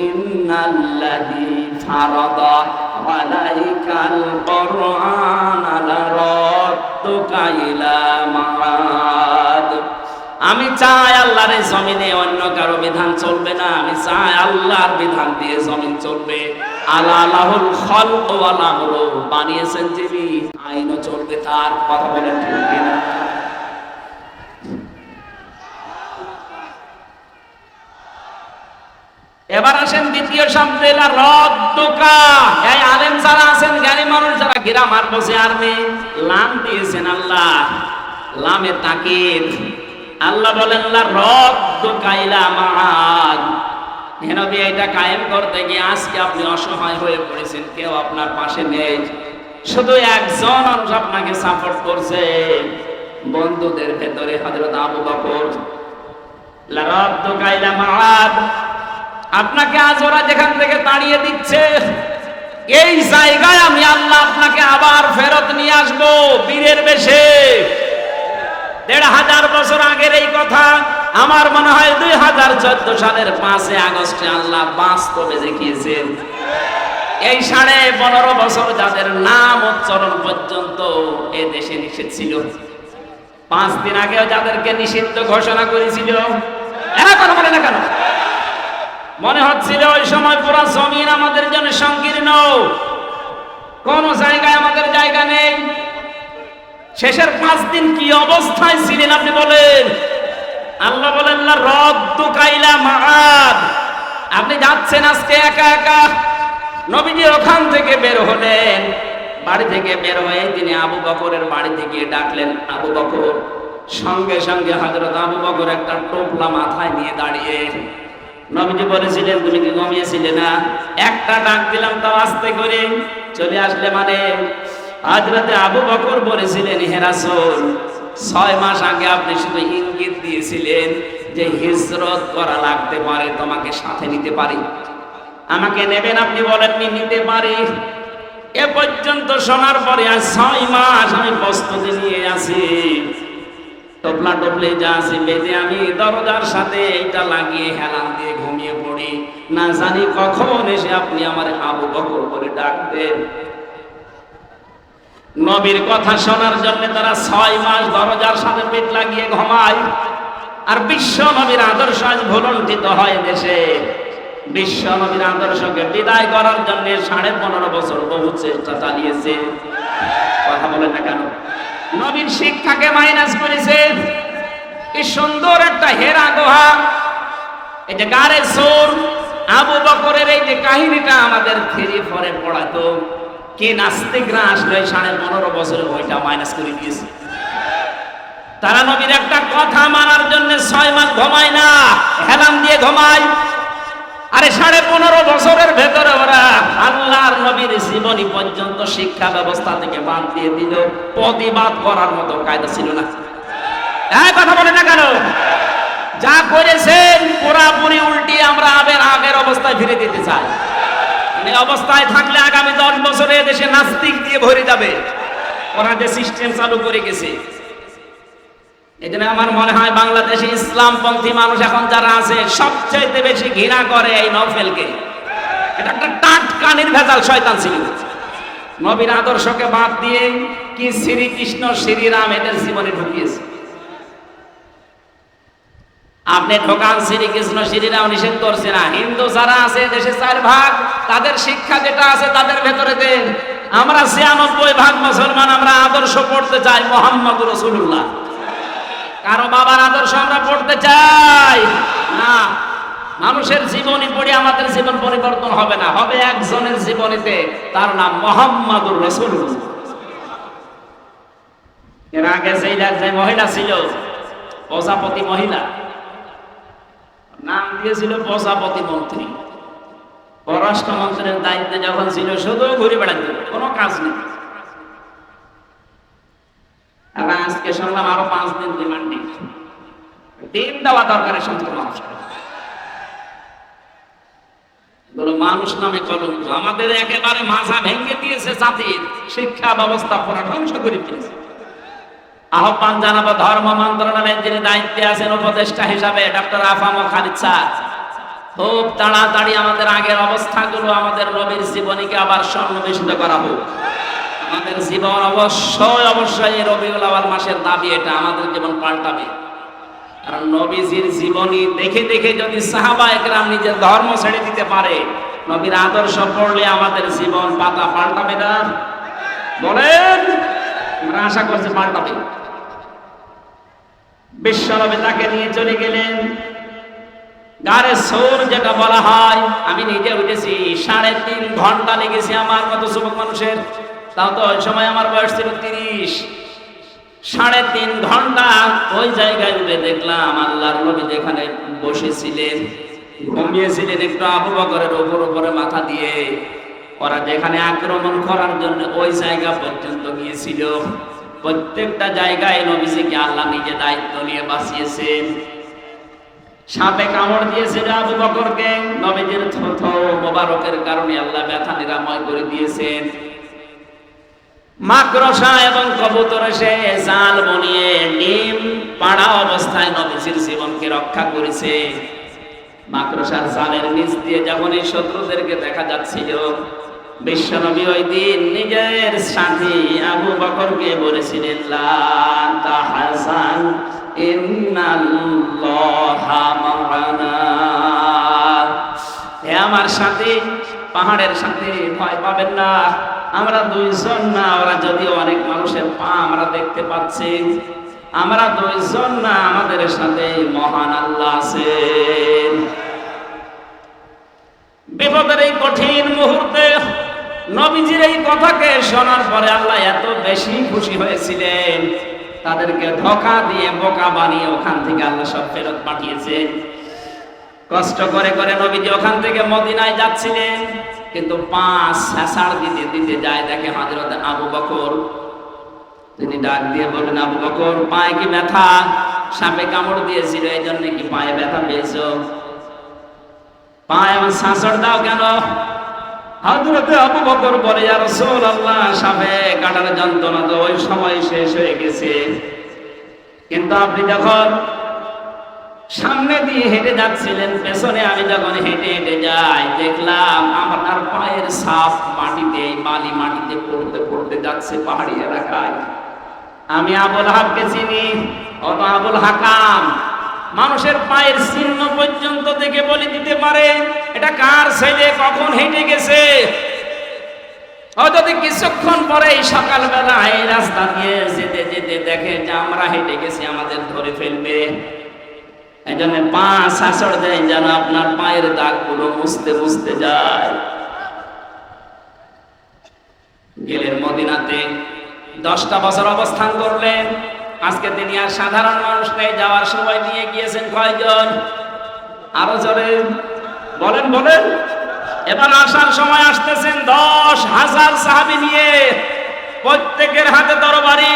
ইন্নাল্লাযী ফারাদা আলাইকাল কুরআনা লারাদ্দুকা ইলা মাআদ। আমি চাই আল্লাহর এই জমিনে অন্য কারো বিধান চলবে না, আমি চাই আল্লাহর বিধান দিয়ে জমিন চলবে। আলা লাহুল খালক ওয়াল আমরু, বানিয়েছেন যিনি আইনও চলবে তার। কথা বলেন ঠিক কিনা? এবার আসেন দ্বিতীয় শব্দে, লারাদ্দুকা। এই আলেম যারা আছেন, জ্ঞানী মানুষ যারা, গ্রামার বসে আরবি লাম দিয়েছেন আল্লাহ, লামে তাকিদ। আল্লাহ বলেন লারাদ্দুকা ইলা মাআদ। নবী এটা কায়েম করতে গিয়ে আজকে আপনি অসহায় হয়ে পড়েছেন, কেউ আপনার পাশে নেই, শুধু একজন মানুষ আপনাকে সাপোর্ট করছে, বন্ধুদের ভেতরে হযরত আবু বকর। লারাদ্দুকা ইলা মাআদ, আপনাকে আজ ওরা যেখান থেকে তাড়িয়ে দিচ্ছে, এই জায়গায় আমি আল্লাহ আপনাকে আবার ফেরত নিয়ে আসবো বীরের বেশে। ১৫০০ বছর আগের এই কথা, আমার মনে হয় ২০১৪ সালের ৫ আগস্টে আল্লাহ বাস্তবে দেখিয়েছেন। এই ১৫.৫ বছর যাদের নাম উচ্চারণ পর্যন্ত এ দেশে নিষেধ ছিল, ৫ দিন আগেও যাদেরকে নিষিদ্ধ ঘোষণা করেছিল, এখন বলে না কেন? মনে হচ্ছিল ওই সময় পুরো জমিন আমাদের জন্য সংকীর্ণ, কোন জায়গায় আমাদের জায়গা নেই। শেষের ৫ দিন কি অবস্থায় ছিলেন আপনি বলেন? আল্লাহ বলেন লারাদ্দুকা ইলা মাআদ। আপনি যাচ্ছেন আজকে একা একা, নবীজি ওখান থেকে বের হলেন, বাড়ি থেকে বের হয়ে তিনি আবু বকরের বাড়িতে গিয়ে ডাকলেন আবু বকর। সঙ্গে সঙ্গে হযরত আবু বকর একটা টোপলা মাথায় নিয়ে দাঁড়িয়ে। নবীজি বলেছিলেন তুমি কি ঘুমিয়েছিলে না? একটা ডাক দিলাম তাও আস্তে করে চলে আসলে মানে। হযরত আবু বকর বলেছিলেন হে রাসূল, ৬ মাস আগে আপনি শুধু ইঙ্গিত দিয়েছিলেন যে হিজরত করা লাগতে পারে, তোমাকে সাথে নিতে পারি, আমাকে নেবেন, আপনি বলেননি নিতে পারি। এ পর্যন্ত শোনার পরে আজ ৬ মাস আমি প্রস্তুতি নিয়ে আছি, টোপলা টোপলে যা আছে বেঁধে আমি দরজার সাথে এইটা লাগিয়ে হেলান দিয়ে ঘুমিয়ে পড়ি, না জানি কখন এসে আপনি আমার আবু বকর বলে ডাকবেন। নবীর কথা শোনার জন্য তারা ৬ মাস দরজার সাথে পেট লাগিয়ে ঘুমায়। আর বিশ্ব নবীর আদর্শ আজ ভুলণ্ঠিত হয় দেশে। বিশ্ব নবীর আদর্শকে বিদায় করার জন্য ১৫.৫ বছর বহু চেষ্টা চালিয়েছে। কথা বলেন না কেন? নবীর শিক্ষাকে মাইনাস করেছে। কি সুন্দর একটা হেরা গুহা, এই যে গারে সোর আবু বকরের এই যে কাহিনীটা আমাদের 3-4 পড়াতো, কি নাস্তিকরা আসলে 15.৫ বছরে ওইটা মাইনাস করে দিয়েছে। তারা নবীর একটা কথা মানার জন্য ৬ মাস ঘুমায় না, হেলান দিয়ে ঘুমায়। আরে 15.৫ বছরের ভেতরে ওরা আল্লাহর নবীর জীবনী পর্যন্ত শিক্ষা ব্যবস্থা থেকে বাদ দিয়ে দিল। প্রতিবাদ করার মতো কায়দা ছিল না। এই কথা বলে না কেন? যা করেছেন পুরাপুরি উল্টি আমরা আগের অবস্থায় ফিরে দিতে চাই। এই অবস্থায় থাকলে আগামী 10 বছরে দেশে নাস্তিক দিয়ে ভরে যাবে। ওরা যে সিস্টেম চালু করে গেছে, এজন্য আমার মনে হয় বাংলাদেশে ইসলামপন্থী মানুষ এখন যারা আছে সবচেয়ে বেশি ঘৃণা করে এই নওফেলকে। এটা একটা টাটকা নির্ভেজাল শয়তান ছিল। নবীর আদর্শকে বাদ দিয়ে কি শ্রীকৃষ্ণ শ্রীরাম এদের জীবনে ঢুকিয়েছে। আপনি ঢোকান শ্রীকৃষ্ণ শ্রীরাম নিষেধ করছে না। হিন্দু যারা আছে দেশে 4 ভাগ, তাদের শিক্ষা যেটা আছে তাদের ভেতরে দেন। আমরা 96 ভাগ মুসলমান, আমরা আদর্শ পড়তে চাই মুহাম্মদুর রাসূলুল্লাহ। কারো বাবার আদর্শ আমরা পড়তে চাই না। মানুষের জীবনী পড়ে আমাদের জীবন পরিবর্তন হবে না, হবে একজনের জীবনীতে, তার নাম মুহাম্মদুর রাসূলুল্লাহ। এর আগে যে মহিলা ছিল প্রজাপতি মহিলা, নাম দিয়েছিল প্রজাপতি মন্ত্রী। পররাষ্ট্রমন্ত্রীর দায়িত্বে যখন ছিল শুধু ঘুরে বেড়াতো, কোনো কাজ নেই। আজকে শুনলাম আরো 5 দিন রিমান্ডে। দিন দেওয়া দরকার সমস্ত মানুষকে। মানুষ নামে কলঙ্ক আমাদের একেবারে মাথা ভেঙে দিয়েছে। জাতির শিক্ষা ব্যবস্থা পুরো ধ্বংস করে দিয়েছে। আহ্বান জানাবো ধর্ম মন্ত্রণালয়ের যিনি দায়িত্বে আছেন উপদেষ্টা হিসাবে ডক্টর আফাম খালিদ স্যার, খুব তাড়াতাড়ি আমাদের আগের অবস্থাগুলো, আমাদের নবীর জীবনীকে আবার সন্নিবেশিত করা হোক। আমাদের জীবন অবশ্যই অবশ্যই এই রবিউল আউয়াল মাসের দাবি, এটা আমাদের জীবন পাল্টাবে। কারণ নবীজির জীবনী দেখে দেখে যদি সাহাবায়ে কেরাম নিজের ধর্ম ছেড়ে দিতে পারে, নবীর আদর্শ পড়লে আমাদের জীবন পাতা পাল্টাবে না? বলেন, আমরা আশা করছি পাল্টাবে। বিশ্বনবী তাকে নিয়ে চলে গেলেন গারে সৌর, যেটা বলা হয়। আমি নিজে উঠেছি, 3.5 ঘন্টা লেগেছে আমার মতো যুবক মানুষের। তাও তো ওই সময় আমার বয়স ছিল 30। 3.5 ঘন্টা ওই জায়গায় উঠে দেখলাম আল্লাহর নবী যেখানে বসেছিলেন, ঘুমিয়েছিলেন একটু আবু বকরের উপরে মাথা দিয়ে। ওরা যেখানে আক্রমণ করার জন্য ওই জায়গা পর্যন্ত গিয়েছিল, প্রত্যেকটা জায়গায় নবীজিকে আল্লাহ নিজে দায়িত্ব নিয়ে বাঁচিয়েছেন। সাপে কামড় দিয়েছিল আবু বকরকে, নবীজির থুথু মোবারকের কারণে আল্লাহ ব্যথা নিরাময় করে দিয়েছেন। মাকড়সা এবং কবুতর এসে জাল বনিয়ে ডিম পাড়া অবস্থায় নবীজির জীবনকে রক্ষা করেছে। মাকড়সার জালের নিচ দিয়ে যখন এই শত্রুদেরকে দেখা যাচ্ছিল, বিশ্বনবী ওই দিন নিজের সাথী আবু বকরকে বলেছিলেন, লা তাহজান ইন্নাল্লাহা মা'ানা। হে আমার সাথী, পাহাড়ের সাথে ভয় পাবেন না, আমরা দুইজন না, ওরা যদিও অনেক মানুষের পা আমরা দেখতে পাচ্ছি, আমরা দুইজন না, আমাদের সাথে মহান আল্লাহ আছেন। বিপদের এই কঠিন মুহূর্তে নবীজির এই কথাকে শোনার পরে আল্লাহ এত বেশি খুশি হয়েছিলেন, তাদেরকে ধোঁকা দিয়ে বোকা বানিয়ে ওখান থেকে আল্লাহ সব ফেরত পাঠিয়েছেন। কষ্ট করে করে নবীজি ওখান থেকে মদিনায় যাচ্ছিলেন, কিন্তু 5 ছেঁচাড় দিতে দিতে যায়, দেখে হযরত আবু বকর। তিনি ডাক দিয়ে বলেন, আবু বকর, পায়ে কি ব্যথা? সাপে কামড় দিয়েছিল, এই জন্য কি পায়ে ব্যথা পেয়েছো? পায়ে আমার ছেঁচড় দাও কেন? হযরত আবু বকর বলে, ইয়া রাসূলুল্লাহ, সাপে কাটার যন্ত্রণা তো ওই সময় শেষ হয়ে গেছে, কিন্তু আপনি যখন সামনে দিয়ে হেঁটে যাচ্ছিলেন, পেছনে আমি যখন হেঁটে হেঁটে যাই, দেখলাম আপনার পায়ের ছাপ মাটিতে, বালি মাটিতে পড়তে পড়তে যাচ্ছে পাহাড়ি এলাকায়। আমি আবুল হাবকে চিনি, অত আবুল হাকাম মানুষের পায়ের চিহ্ন পর্যন্ত দেখে বলে দিতে পারে এটা কার ছেলে, কখন হেঁটে গেছে। ও যদি কিছুক্ষণ পরে সকালবেলা এই রাস্তা দিয়ে যেতে যেতে দেখে যে আমরা হেঁটে গেছি, আমাদের ধরে ফেলবে। এই জন্য পা ছেঁচড় দেয় যেন আপনার পায়ের দাগগুলো মুছতে মুছতে যায়। গেলেন মদিনাতে, 10টা বছর অবস্থান করলেন। আজকে তিনি আর সাধারণ মানুষ নেই, যাওয়ার সময় নিয়ে গিয়েছেন কয়জন? আরো জোরে বলেন বলেন। এবার আসার সময় আসতেছেন 10,000 সাহাবী নিয়ে, প্রত্যেকের হাতে তরবারি।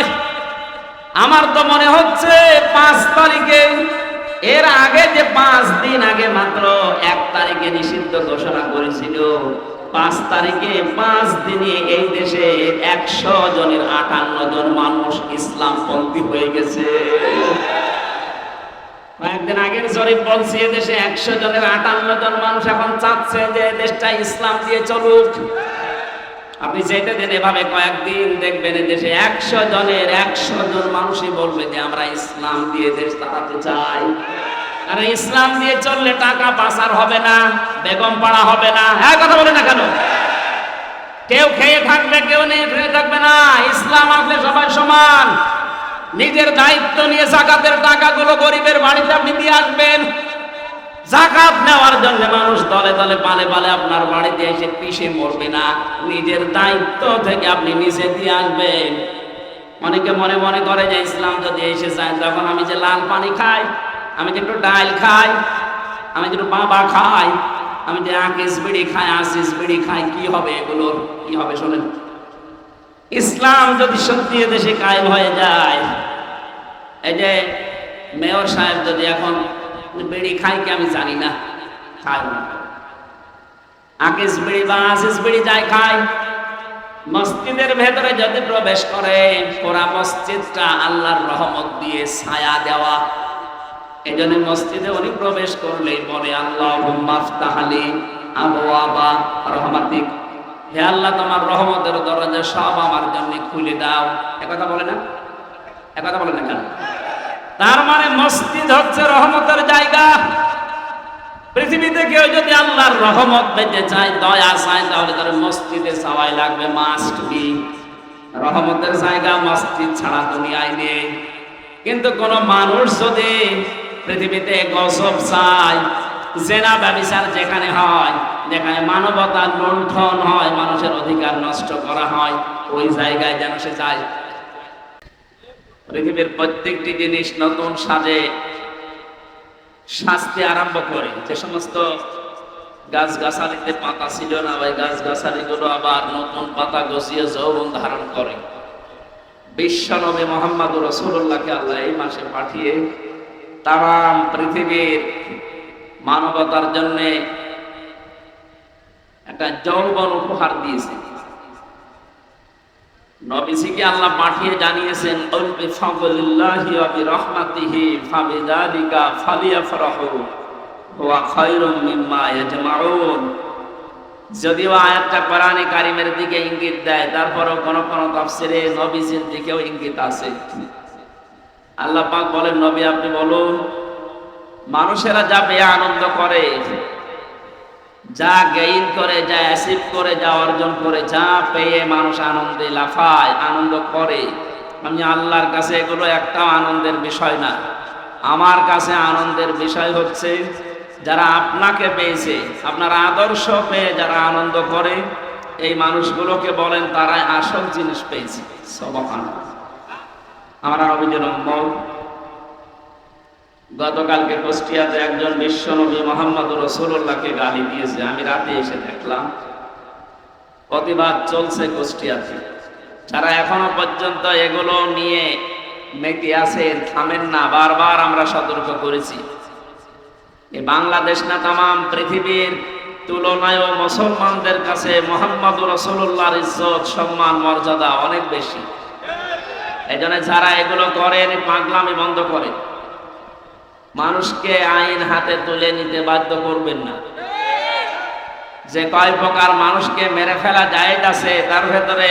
আমার তো মনে হচ্ছে 5 তারিখে, এর আগে যে 5 দিন আগে মাত্র 1 তারিখে নিষিদ্ধ ঘোষণা করেছিল, 5 তারিখে 5 দিনে এই দেশে 100 জনের 58 জন মানুষ ইসলামপন্থী হয়ে গেছে। কয়েকদিন আগের জরিপ বলছে এদেশে 100 জনের 58 জন মানুষ এখন চাচ্ছে যে দেশটা ইসলাম দিয়ে চলুক। আপনি যেতে দেন এভাবে কয়েকদিন, দেখবেন এদেশে 100 জনের 100 জন মানুষই বলবে যে আমরা ইসলাম দিয়ে দেশ চালাতে চাই। আর ইসলাম দিয়ে চললে টাকা পাচার হবে না, বেগম পাড়া হবে না। হ্যাঁ, কথা বলে না কেন? কেউ খেয়ে থাকবে, কেউ নেই খেয়ে থাকবে না। ইসলাম আসলে সবাই সমান। নিজের দায়িত্ব নিয়ে যাকাতের টাকাগুলো গরিবের বাড়িতে আপনি দিয়ে আসবেন। যাকাত নেওয়ার জন্য মানুষ দলে দলে পালে পালে আপনার বাড়িতে এসে পিষে মরবে না। নিজের দায়িত্ব থেকে আপনি নিচে দিয়ে আসবেন। অনেকে মনে মনে করে যে ইসলাম যদি এসে যায়, তখন আমি যে লাল পানি খাই, আমি যে একটু ডাল খাই, আমি যে একটু বাবা খাই, আমি যে আকিস বিড়ি খাই, আসিস বিড়ি খাই, কি হবে? এগুলোর কি হবে? শোনেন, ইসলাম যদি সত্যি দেশে কায়েম হয়ে যায়, এই যে মেয়র সাহেব যদি এখন বিড়ি খায় কি আমি জানি না, খায় না, আকিস বিড়ি বা আসিস বিড়ি যাই খায়, মসজিদের ভেতরে যদি প্রবেশ করে, পুরা মসজিদটা আল্লাহর রহমত দিয়ে ছায়া দেওয়া। এই জন্য মসজিদে উনি প্রবেশ করলেই বলে আল্লাহুম্মা আফতাহ লি আবওয়াবা রহমাতিক, হে আল্লাহ তোমার রহমতের দরজা সব আমার জন্য খুলে দাও। একথা বলে না? একথা বলে না কেন? তার মানে মসজিদ হচ্ছে রহমতের জায়গা। পৃথিবীতে কেউ যদি আল্লাহর রহমত পেতে চায়, দয়া চায়, তাহলে তার মসজিদে চাওয়াই লাগবে, মাস্ট বি। রহমতের জায়গা মসজিদ ছাড়া দুনিয়ায় নেই। কিন্তু কোন মানুষ যদি পৃথিবীতে গজব চায়, জেনা ব্যভিচার যেখানে হয়, যেখানে মানবতার লুণ্ঠন হয়, মানুষের অধিকার নষ্ট করা হয়, ওই জায়গায় যেন সে যায়। পৃথিবীর প্রত্যেকটি জিনিস নতুন সাজে সাজতে আরম্ভ করে। যে সমস্ত গাছ গাছালিতে পাতা ছিল না, ওই গাছ গাছালিগুলো আবার নতুন পাতা গজিয়ে যৌবন ধারণ করে। বিশ্ব নবী মুহাম্মদুর রাসূলুল্লাহকে আল্লাহ এই মাসে পাঠিয়ে তাম পৃথিবীর মানবতার জন্য একটা যৌবন উপহার দিয়েছে। নবীজিকে আল্লাহ পাঠিয়ে জানিয়েছেন, কুল বিফাদলিল্লাহি ওয়া বিরহমাতিহি ফাবিযালিকা ফালিয়াফরাহু ওয়া খায়রুম মিম্মা ইয়াজমাউন। যদিও আয়াতটা কোরআনে কারিমের দিকে ইঙ্গিত দেয়, তারপরেও কোন কোন তাফসিরে নবীজির দিকেও ইঙ্গিত আছে। আল্লাহ পাক বলেন, নবী আপনি বলুন, মানুষেরা যা পেয়ে আনন্দ করে, যা গেইন করে, যা অ্যাচিভ করে, যা অর্জন করে, যা পেয়ে মানুষ আনন্দে লাফায়, আনন্দ করে, আমি আল্লাহর কাছে এগুলো একটাও আনন্দের বিষয় না। আমার কাছে আনন্দের বিষয় হচ্ছে যারা আপনাকে পেয়েছে, আপনার আদর্শ পেয়ে যারা আনন্দ করে, এই মানুষগুলোকে বলেন তারাই আসল জিনিস পেয়েছে। সুবহানাল্লাহ। আমরা নবীজির উম্মত। গতকালকে কুষ্টিয়াতে একজন বিশ্বনবী মুহাম্মদুর রাসূলুল্লাহকে গালি দিয়েছে, আমি রাতে এসে দেখলাম। প্রতিবাদ চলছে কুষ্টিয়াতে। যারা এখনো পর্যন্ত এগুলো নিয়ে মেতে আছেন, থামেন না। বারবার আমরা সতর্ক করেছি। এই বাংলাদেশ না, তামাম পৃথিবীর তুলনায় মুসলমানদের কাছে মুহাম্মদুর রাসূলুল্লাহর ইজ্জত, সম্মান, মর্যাদা অনেক বেশি। এই জন্য যারা এগুলো করেন, পাগলামি বন্ধ করেন। মানুষকে আইন হাতে তুলে নিতে বাধ্য করবেন না। যে কয় প্রকার মানুষকে মেরে ফেলা জায়েজ আছে, তার ভেতরে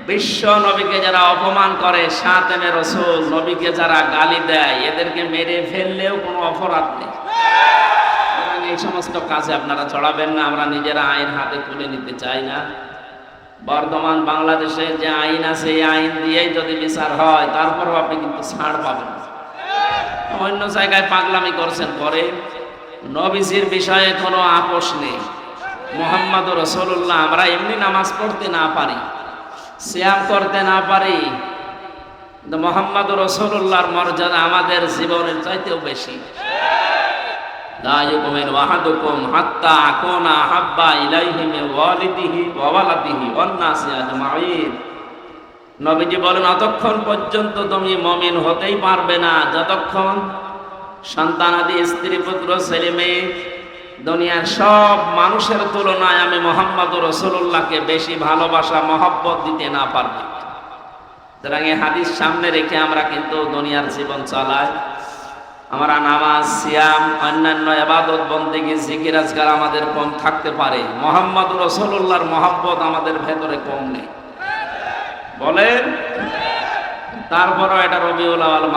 বিশ্ব নবীকে যারা অপমান করে, শাতেমে রাসূল নবীকে যারা গালি দেয়, এদেরকে মেরে ফেললেও কোনো অপরাধ নেই। এই সমস্ত কাজে আপনারা চড়াবেন না। আমরা নিজেরা আইন হাতে তুলে নিতে চাই না। বর্তমান বাংলাদেশে যে আইন আছে, এই আইন দিয়েই যদি বিচার হয়, তারপরেও আপনি কিন্তু ছাড় পাবেন। অন্য জায়গায় পাগলামি করছেন পরে। নবীজির বিষয়ে কোনো আপোষ নেই। মুহাম্মদুর রাসূলুল্লাহ, আমরা এমনি নামাজ পড়তে না পারি, সিয়াম করতে না পারি, কিন্তু মুহাম্মদুর রাসূলুল্লাহর মর্যাদা আমাদের জীবনের চাইতেও বেশি। লা ইউমিনু আহাদুকুম হাত্তা আকুনা হাব্বা ইলাইহি মিন ওয়ালিদিহি ওয়া ওয়ালাদিহি ওয়ান নাসি আজমাইন। নবীজি বলেন, অতক্ষণ পর্যন্ত তুমি মুমিন হতেই পারবে না যতক্ষণ সন্তানাদি, স্ত্রী, পুত্র, ছেলে মেয়ে, দুনিয়ার সব মানুষের তুলনায় আমি মুহাম্মদুর রাসূলুল্লাহকে বেশি ভালোবাসা, মহব্বত দিতে না পারবে। সুতরাং এই হাদিস সামনে রেখে আমরা কিন্তু দুনিয়ার জীবন চালাই। আমরা নামাজ, সিয়াম, অন্যান্য ইবাদত, বন্দেগী, জিকির, আজকার আমাদের কম থাকতে পারে, মুহাম্মদুর রাসূলুল্লাহর মহব্বত আমাদের ভেতরে কম নেই। বলেন। তারপরও এটা রবিউল আউয়াল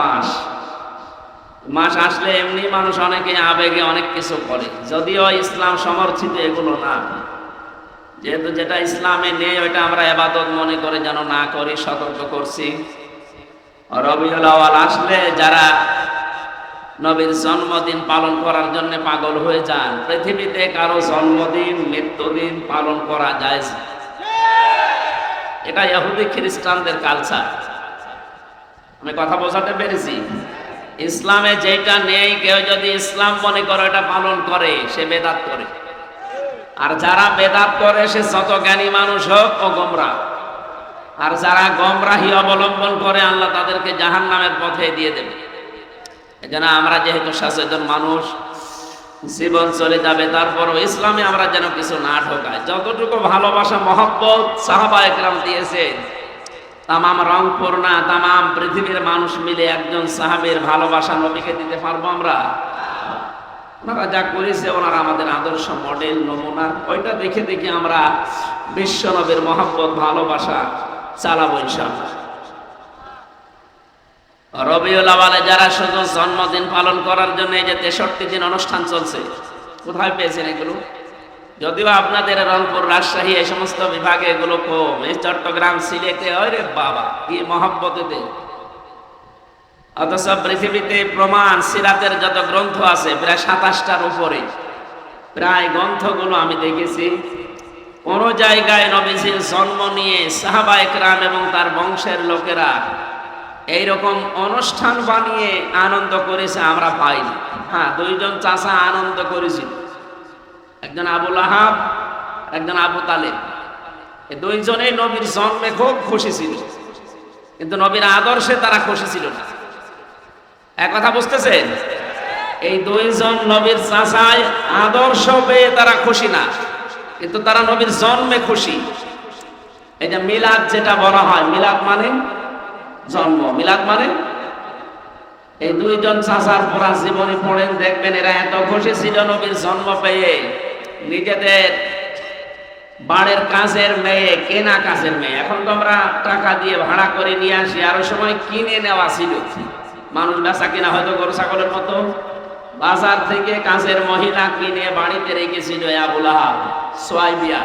মাস আসলে এমনি মানুষ অনেকে আবেগে অনেক কিছু করে, যদিও ইসলাম সমর্থিত এগুলো না। যেহেতু যেটা ইসলামে নেই ওইটা আমরা ইবাদত মনে করে যেন না করি, সতর্ক করছি। রবিউল আউয়াল আসলে যারা নবীর জন্মদিন পালন করার জন্য পাগল হয়ে যান, পৃথিবীতে কারো জন্মদিন, মৃত্যুদিন পালন করা যায়। এটা ইহুদি খ্রিস্টানদের কালচার। আমি কথা বোঝাতে পেরেছি? ইসলামে যেটা নেই, কেউ যদি ইসলাম মনে করে এটা পালন করে, সে বেদাত করে। আর যারা বেদাত করে, সে যত জ্ঞানী মানুষ হোক ও গোমরাহ। আর যারা গোমরাহি অবলম্বন করে, আল্লাহ তাদেরকে জাহান্নামের পথে দিয়ে দেবে। এজন্য আমরা যেহেতু সচেতন মানুষ, জীবন চলে যাবে, তারপরও ইসলামে আমরা যেন কিছু না ঢোকাই। যতটুকু ভালোবাসা, মহব্বত সাহাবা একরাম দিয়েছে, তামাম রংপুর না তামাম পৃথিবীর মানুষ মিলে একজন সাহাবীর ভালোবাসা নবীকে দিতে পারবো আমরা? ওনারা যা করেছে, ওনারা আমাদের আদর্শ মডেল নমুনা, ওইটা দেখে দেখে আমরা বিশ্ব নবীর মহব্বত ভালোবাসা চালাবো ইনশাআল্লাহ। রবিউল আউয়ালে যারা শুধু জন্মদিন পালন করার জন্য এই যে 63 দিন অনুষ্ঠান চলছে, কোথায় পেয়েছেন এগুলো? যদিও আপনাদের রংপুর, রাজশাহী এই সমস্ত বিভাগে এগুলো কম, এই চট্টগ্রাম, সিলেটে ওরে বাবা কি মহব্বতে। অথচ পৃথিবীতে প্রমাণ সিরাতের যত গ্রন্থ আছে প্রায় 27টার উপরে, প্রায় গ্রন্থগুলো আমি দেখেছি কোন জায়গায় নবীজির জন্ম নিয়ে সাহাবায়ে কেরাম এবং তার বংশের লোকেরা এইরকম অনুষ্ঠান বানিয়ে আনন্দ করেছে আমরা পাইনি। হ্যাঁ, দুইজন চাচা আনন্দ করেছিল, একজন আবু লাহাব, একজন আবু তালেব। এই দুইজনেই নবীর জন্মে খুব খুশি ছিল, কিন্তু নবীর আদর্শে তারা খুশি ছিল না। এক কথা বুঝতেছেন? এই দুইজন নবীর চাচায় আদর্শ পেয়ে তারা খুশি না, কিন্তু তারা নবীর জন্মে খুশি। এই যে মিলাদ যেটা বলা হয়, মিলাদ মানে জন্ম, মিলাদ মানে, এই দুইজন চাচার পুরা জীবনী পড়েন, দেখবেন এরা এত খুশি ছিল নবীর জন্ম পেয়ে। নিজেদের বাড়ির কাজের মেয়ে, কেনা কাজের মেয়ে, এখন তো আমরা টাকা দিয়ে ভাড়া করে নিয়ে আসি, আর ওই সময় কিনে নেওয়া ছিল। মানুষ বেচা কিনা হয়তো গরু ছাগলের মতো, বাজার থেকে কাজের মহিলা কিনে বাড়িতে রেখেছিল আবু লাহাব, সুয়াইবিয়া।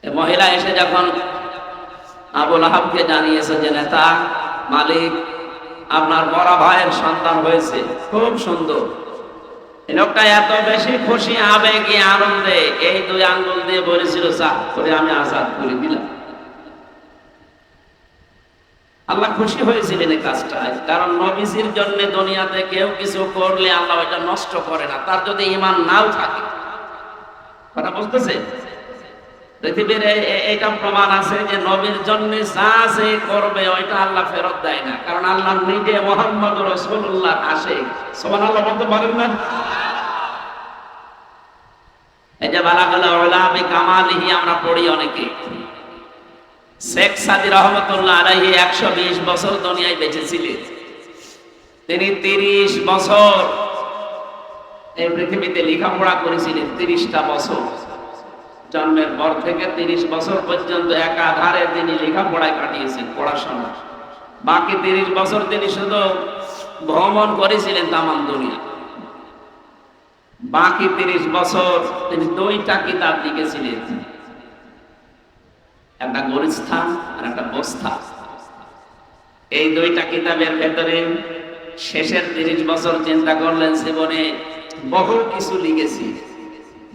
মহিলা এসে যখন আবু লাহাবকে জানিয়েছে যে নেতা, মালিক, আপনার বড় ভাইয়ের সন্তান হয়েছে, খুব সুন্দর। এই লোকটা এত বেশি খুশি, আবেগে, আনন্দে এই দুই আঙ্গুল দিয়ে বলেছিল, চা করে আমি আজাদ করে দিলাম। আল্লাহ খুশি হয়েছিলেন এই কাজটায়, কারণ নবীজির জন্য দুনিয়াতে কেউ কিছু করলে আল্লাহ এটা নষ্ট করে না, তার যদি ঈমান নাও থাকে। কথা বুঝতেছে? পৃথিবীর এইটা প্রমাণ আছে যে নবীর জন্য যা যে করবে ওইটা আল্লাহ ফেরত দেয় না, কারণ আল্লাহ নিজে মুহাম্মদ রাসূলুল্লাহ আশিক। সুবহানাল্লাহ বলতে পারেন না? এই যে বালাগাল উলা বিকামালিহি আমরা পড়ি অনেকে। শেখ সাদী রহমাতুল্লাহ আলাইহি 120 বছর দুনিয়ায় বেঁচে ছিলেন। তিনি 30 বছর এই পৃথিবীতে লেখাপড়া করেছিলেন, 30টা বছর। জন্মের পর থেকে 30 বছর পর্যন্ত একাধারে তিনি লেখাপড়ায় কাটিয়েছেন, পড়াশোনা। বাকি 30 বছর তিনি শুধু ভ্রমণ করেছিলেন তামাম দুনিয়া। বাকি 30 বছর তিনি 2টা কিতাব লিখেছিলেন, একটা গোরস্থান আর একটা বস্তা। এই 2টা কিতাবের ভেতরে শেষের 30 বছর চিন্তা করলেন, জীবনে বহু কিছু লিখেছি,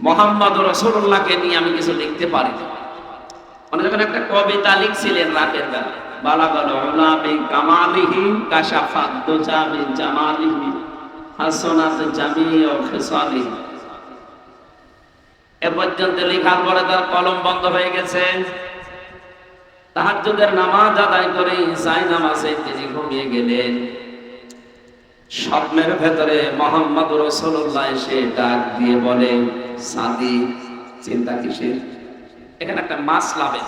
মুহাম্মদ রাসূলুল্লাহকে নিয়ে আমি কিছু লিখতে পারি না। মানে যখন একটা কবিতা লিখছিলেন রাতের বেলা, বালাগাল উলা বিকামালিহি কাশাফাত দুজা বিজামালিহি হাসানাত জামিউ খিসালিহি, এ পর্যন্ত লেখার পরে তার কলম বন্ধ হয়ে গেছে। তাহাজ্জুদের নামাজ আদায় করে ঈশাই নামাজে তিনি ঘুমিয়ে গেলেন। স্বপ্নের ভেতরে মুহাম্মদ রাসূলুল্লাহ এসে ডাক দিয়ে বলে, সাদি, চিন্তা কিসের? এখানে একটা মাসলা হবে,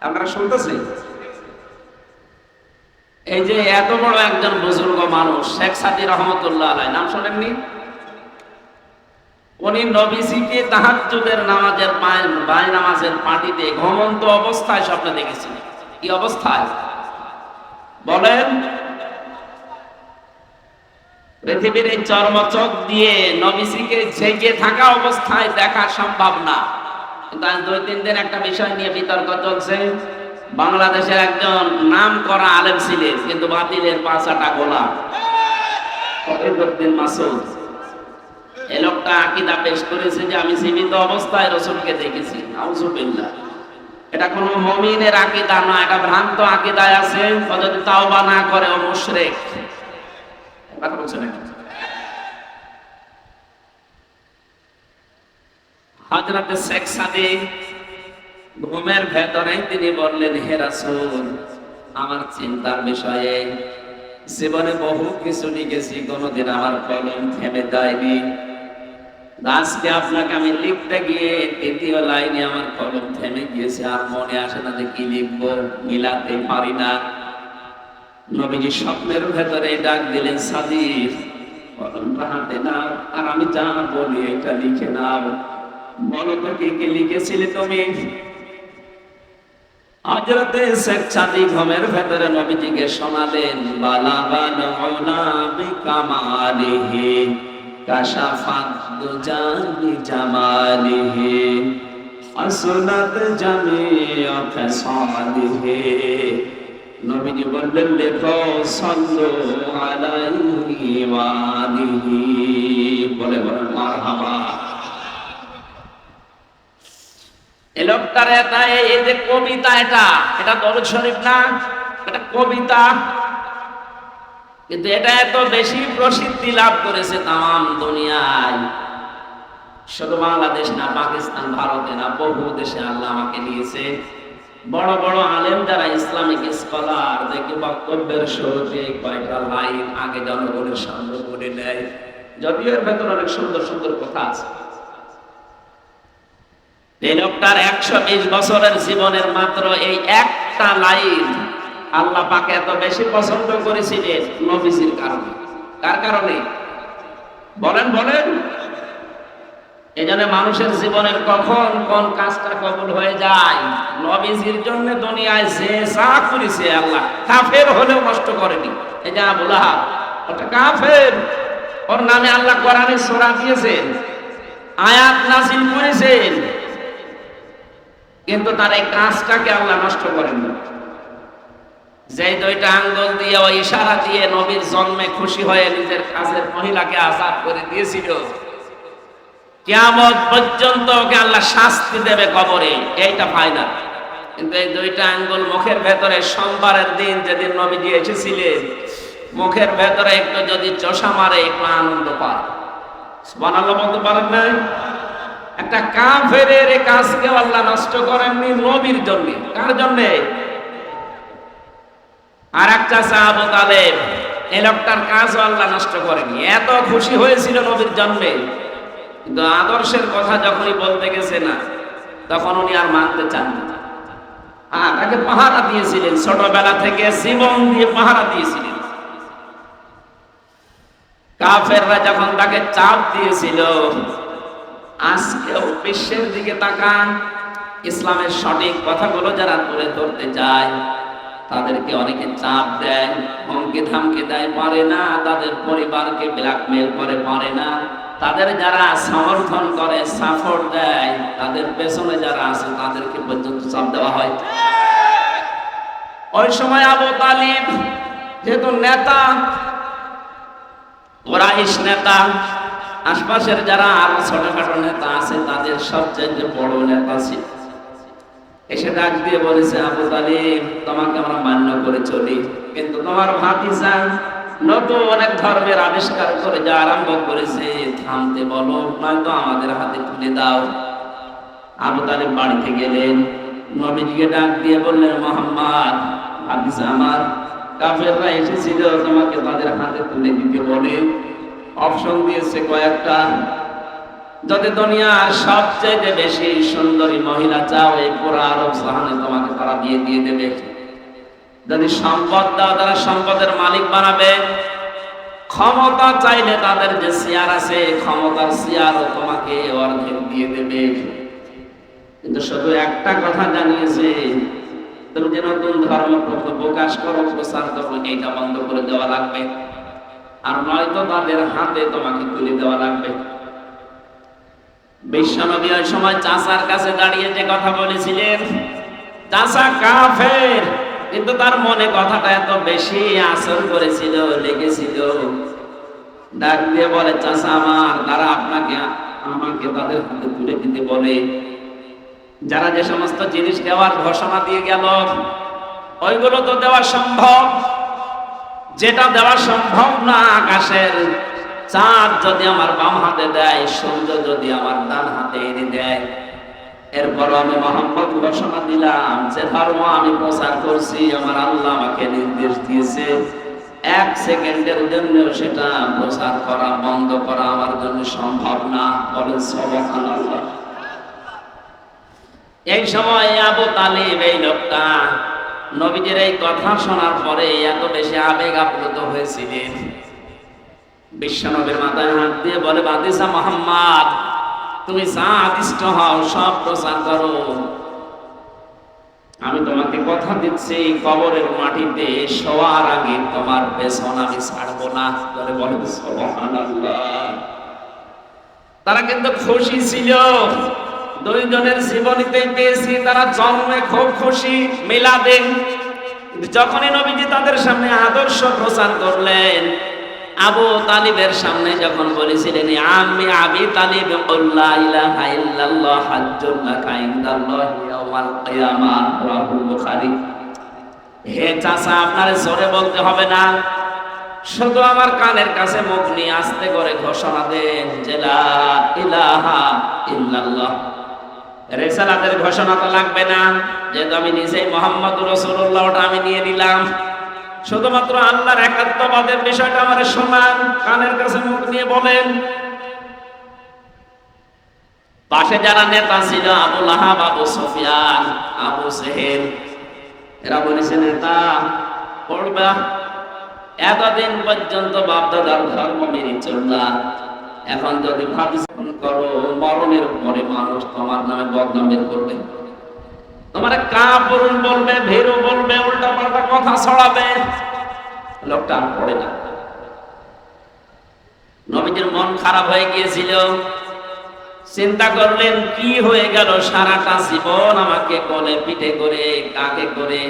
আপনারা শুনতেছেন? এই যে এত বড় একজন বুজুর্গ মানুষ শেখ সাদী রহমাতুল্লাহ আলাইহি, নাম শোনেননি? উনি নবীজিকে তাহাজ্জুদের নামাজের বায় নামাজের পাটিতে ঘুমন্ত অবস্থায় স্বপ্নে দেখেছিলেন। কি অবস্থায় বলেন? পৃথিবীর এই চর্মচক দিয়ে নবীজিকে জেগে থাকা অবস্থায় দেখা সম্ভব না। কিন্তু আজ 2-3 দিন একটা বিষয় নিয়ে বিতর্ক চলছে। বাংলাদেশের একজন নাম করা আলেম ছিলেন, কিন্তু বাতিলের পাঁচাটা গোলাম, ফরিদউদ্দিন মাসুদ। এই লোকটা আকীদা পেশ করেছে যে আমি জীবিত অবস্থায় রাসূলকে দেখেছি। নাউজুবিল্লাহ। এটা কোনো মুমিনের আকীদা না, এটা ভ্রান্ত আকীদায় আছে। ও যদি তাওবা না করে ও মুশরিক। কথা বলছেন না? হযরত শেখ সাদী ঘুমের ভেতরে তিনি বললেন, হে রাসূল, আমার চিন্তার বিষয়ে জীবনে বহু কিছু লিখেছি, কোনোদিন আমার কলম থেমে যায়নি। আজকে আপনাকে আমি লিখতে গিয়ে তৃতীয় লাইনে আমার কলম থেমে গিয়েছে, আর মনে আসে না যে কি লিখবো, মিলাতে পারি না। নবীজি স্বপ্নের ভেতরে ডাক দিলেন, সাদিক কলমটা হাতে নাও, আর আমি যা বলি এটা লিখে নাও। বলো তো কে কে লিখেছিলে তুমি? হযরতে শেখ সাদী ঘুমের ভেতরে নবীজিকে শোনালেন, বালাগাল উলা বিকামালিহি কাশাফাত দুজা বিজামালিহি আসনাত জামিআ ফাসালিহি। নবীজি বললেন, লেখো সাল্লু আলাইহি ওয়া আলিহি। বলে বলেন মারহাবা। এই লোকটার এই যে কবিতা, এটা দরুদ শরীফ না, এটা কবিতা, কিন্তু এটা এত বেশি প্রসিদ্ধি লাভ করেছে তাম দুনিয়ায়। শুধু বাংলাদেশ না, পাকিস্তান, ভারতে না, বহু দেশে আল্লাহ আমাকে নিয়েছে। বড় বড় আলেম যারা ইসলামিক স্কলার, দেখি বক্তব্যের শুরুতে কয়েকটা লাইন আগে জনগণের সামনে করে নেয়, যদিও এর ভেতর অনেক সুন্দর সুন্দর কথা আছে। এই লোকটার 120 বছরের জীবনের মাত্র এই একটা লাইন আল্লাহ পাক এত বেশি পছন্দ করেছিলেন নবীজির কারণে। কার কারণে বলেন বলেন? এই জন্য মানুষের জীবনের কখন কোন কাজটা কবুল হয়ে যায়, নবীজির জন্য দুনিয়ায় যে যা করেছে আল্লাহ, কাফের হলেও নষ্ট করেনি। এই যে আবু লাহাব, ওটা কাফের, ওর নামে আল্লাহ কোরআনে সূরা দিয়েছেন, আয়াত নাযিল করেছেন, কিন্তু তার এই কাজটাকে আল্লাহ নষ্ট করেন না। যে দুইটা আঙ্গুল দিয়ে ওই ইশারা দিয়ে নবীর জন্মে খুশি হয়ে নিজের কাজের মহিলাকে আযাদ করে দিয়েছিল, কিয়ামত পর্যন্ত ওকে আল্লাহ শাস্তি দেবে কবরে, এইটা ফাইনাল। কিন্তু এই দুইটা আঙ্গুল মুখের ভেতরে সোমবারের দিন যেদিন নবীজি এসেছিলেন, মুখের ভেতরে একটু যদি চোষা মারে একটু আনন্দ পায়। সুবহানাল্লাহ বলতে পারেন না? একটা কাফেরের এই কাজকে আল্লাহ নষ্ট করেননি নবীর জন্য। কার জন্য? আর একটা আবু তালেব, এই লোকটার কাজও আল্লাহ নষ্ট করেনি। এত খুশি হয়েছিল নবীর জন্মে, কিন্তু আদর্শের কথা যখনই বলতে গেছে না, তখন উনি আর মানতে চান না। তাকে পাহারা দিয়েছিলেন, ছোটবেলা থেকে জীবন দিয়ে পাহারা দিয়েছিলেন। কাফেররা যখন তাকে চাপ দিয়েছিল, আজকেও বিশ্বের দিকে তাকান, ইসলামের সঠিক কথাগুলো যারা তুলে ধরতে যায় তাদেরকে অনেকে চাপ দেয়, হুমকি ধামকি দেয়, পারে না। তাদের পরিবারকে ব্ল্যাকমেল করে, পারে না। তাদের যারা সমর্থন করে, সাপোর্ট দেয়, তাদের পেছনে যারা আছে তাদেরকে পর্যন্ত চাপ দেওয়া হয়। ওই সময় আবু তালিব যেহেতু নেতা, কুরাইশ নেতা, আশপাশের যারা আরো ছোটখাটো নেতা আছে তাদের সবচেয়ে বড় নেতা ছিল। এসে ডাক দিয়ে বলেছে, আবু তালিব, তোমাকে আমরা মান্য করে চলি, কিন্তু তোমার ভাতিজা নতুন অনেক ধর্মের আবিষ্কার করে যা আরম্ভ করেছে, থামতে বলো, নয়তো আমাদের হাতে তুলে দাও। আবু তালিব বাড়িতে গেলেন, নবীজিকে ডাক দিয়ে বললেন, মুহাম্মদ, ভাতিজা আমার, কাফেররা এসেছিল তোমাকে তাদের হাতে তুলে দিতে বলে, অপশন দিয়েছে কয়েকটা। যদি দুনিয়ার সবচেয়ে বেশি সুন্দরী মহিলা চাও, এই পুরো আরব জাহানে তোমাকে তারা দিয়ে দেবে। যদি সম্পদ দাও, তারা সম্পদের মালিক বানাবে। ক্ষমতা চাইলে তাদের যে চেয়ার আছে, ক্ষমতার চেয়ারও তোমাকে অর্ধেক দিয়ে দেবে। কিন্তু শুধু একটা কথা জানিয়েছে, তুমি যে নতুন ধর্ম প্রকাশ করো, প্রচার করো, এইটা বন্ধ করে দেওয়া লাগবে, আর নয়তো তাদের হাতে তোমাকে তুলে দেওয়া লাগবে। বিশ্বনবী ওই সময় চাচার কাছে দাঁড়িয়ে যে কথা বলেছিলেন, চাচা কাফের, কিন্তু তার মনে কথাটা এত বেশি আসর করেছিল, লেগেছিল। ডাক দিয়ে বলে, চাচা আমার, তারা আমাকে তাদের হাতে তুলে দিতে বলে। যারা যে সমস্ত জিনিস দেওয়ার ঘোষণা দিয়ে গেল, ওইগুলো তো দেওয়া সম্ভব। যেটা দেওয়া সম্ভব না, আকাশের চাঁদ যদি আমার বাম হাতে দেয়, সূর্য যদি আমার ডান হাতে এনে দেয়, এরপর আমি মুহাম্মদ ঘোষণা দিলাম যে ধর্ম আমি প্রচার করছি, আমার আল্লাহ আমাকে নির্দেশ দিয়েছে, এক সেকেন্ডের জন্য সেটা প্রচার করা বন্ধ করা আমার জন্য সম্ভব না। বলেন সুবহানাল্লাহ। এই সময় আবু তালিব এই লোকটা নবীজির এই কথা শোনার পরে এত বেশি আবেগ আপ্লুত হয়েছিলেন, বিশ্বনবীর মাথায় হাত দিয়ে বলে, বাদিসা মুহাম্মদ, তুমি যা আদিষ্ট হও সব প্রচার করো, আমি তোমাকে কথা দিচ্ছি কবরের মাটিতে শোয়ার আগে তোমার পেছন আমি ছাড়বো না। বলে বলেন সুবহানাল্লাহ। তারা কিন্তু খুশি ছিল, দুইজনের জীবনীতে পেয়েছি তারা জন্মে খুব খুশি মিলাদে। যখনই নবীজি তাদের সামনে আদর্শ প্রচার করলেন, আবু তালিবের সামনে যখন বলেছিলেন, আমি আবি তালিব লা ইলাহা ইল্লাল্লাহ হাজ্জুল লাকা ইনদাল্লাহি ইয়াওমাল কিয়ামাহ, রাহুল বুখারী। হে চাচা, আপনার জোরে বলতে হবে না, শুধু আমার কানের কাছে মুখ নিয়ে আস্তে করে ঘোষণা দেন যে লা ইলাহা ইল্লাল্লাহ। রিসালাতের ঘোষণা তো লাগবে না, যেহেতু আমি নিজেই মুহাম্মদুর রাসূলুল্লাহ, ওটা আমি নিয়ে নিলাম। শুধুমাত্র আল্লাহর একাত্মবাদের বিষয়টা আমার শোনান, কানের কাছে মুখ নিয়ে বলেন। পাশে যারা নেতা ছিল, আবু লাহাব, আবু সুফিয়ান, আবু জেহেল, এরা বলেছে, নেতা পড়বা, এতদিন পর্যন্ত বাপদাদার ধর্ম মেনে চললা, এখন যদি ভাবিসন করো মরণের পরে মানুষ তোমার নামে বদনাম বের করবে, তোমার কাপুরুষ বলবে, ভীরু বলবে, উল্টা পাল্টা কথা ছড়াবে। লোকটা আর পড়ে না। নবীজির মন খারাপ হয়ে গিয়েছিল, চিন্তা করলেন কি হয়ে গেল, সারাটা জীবন আমাকে কোলে পিঠে করে কাকে করে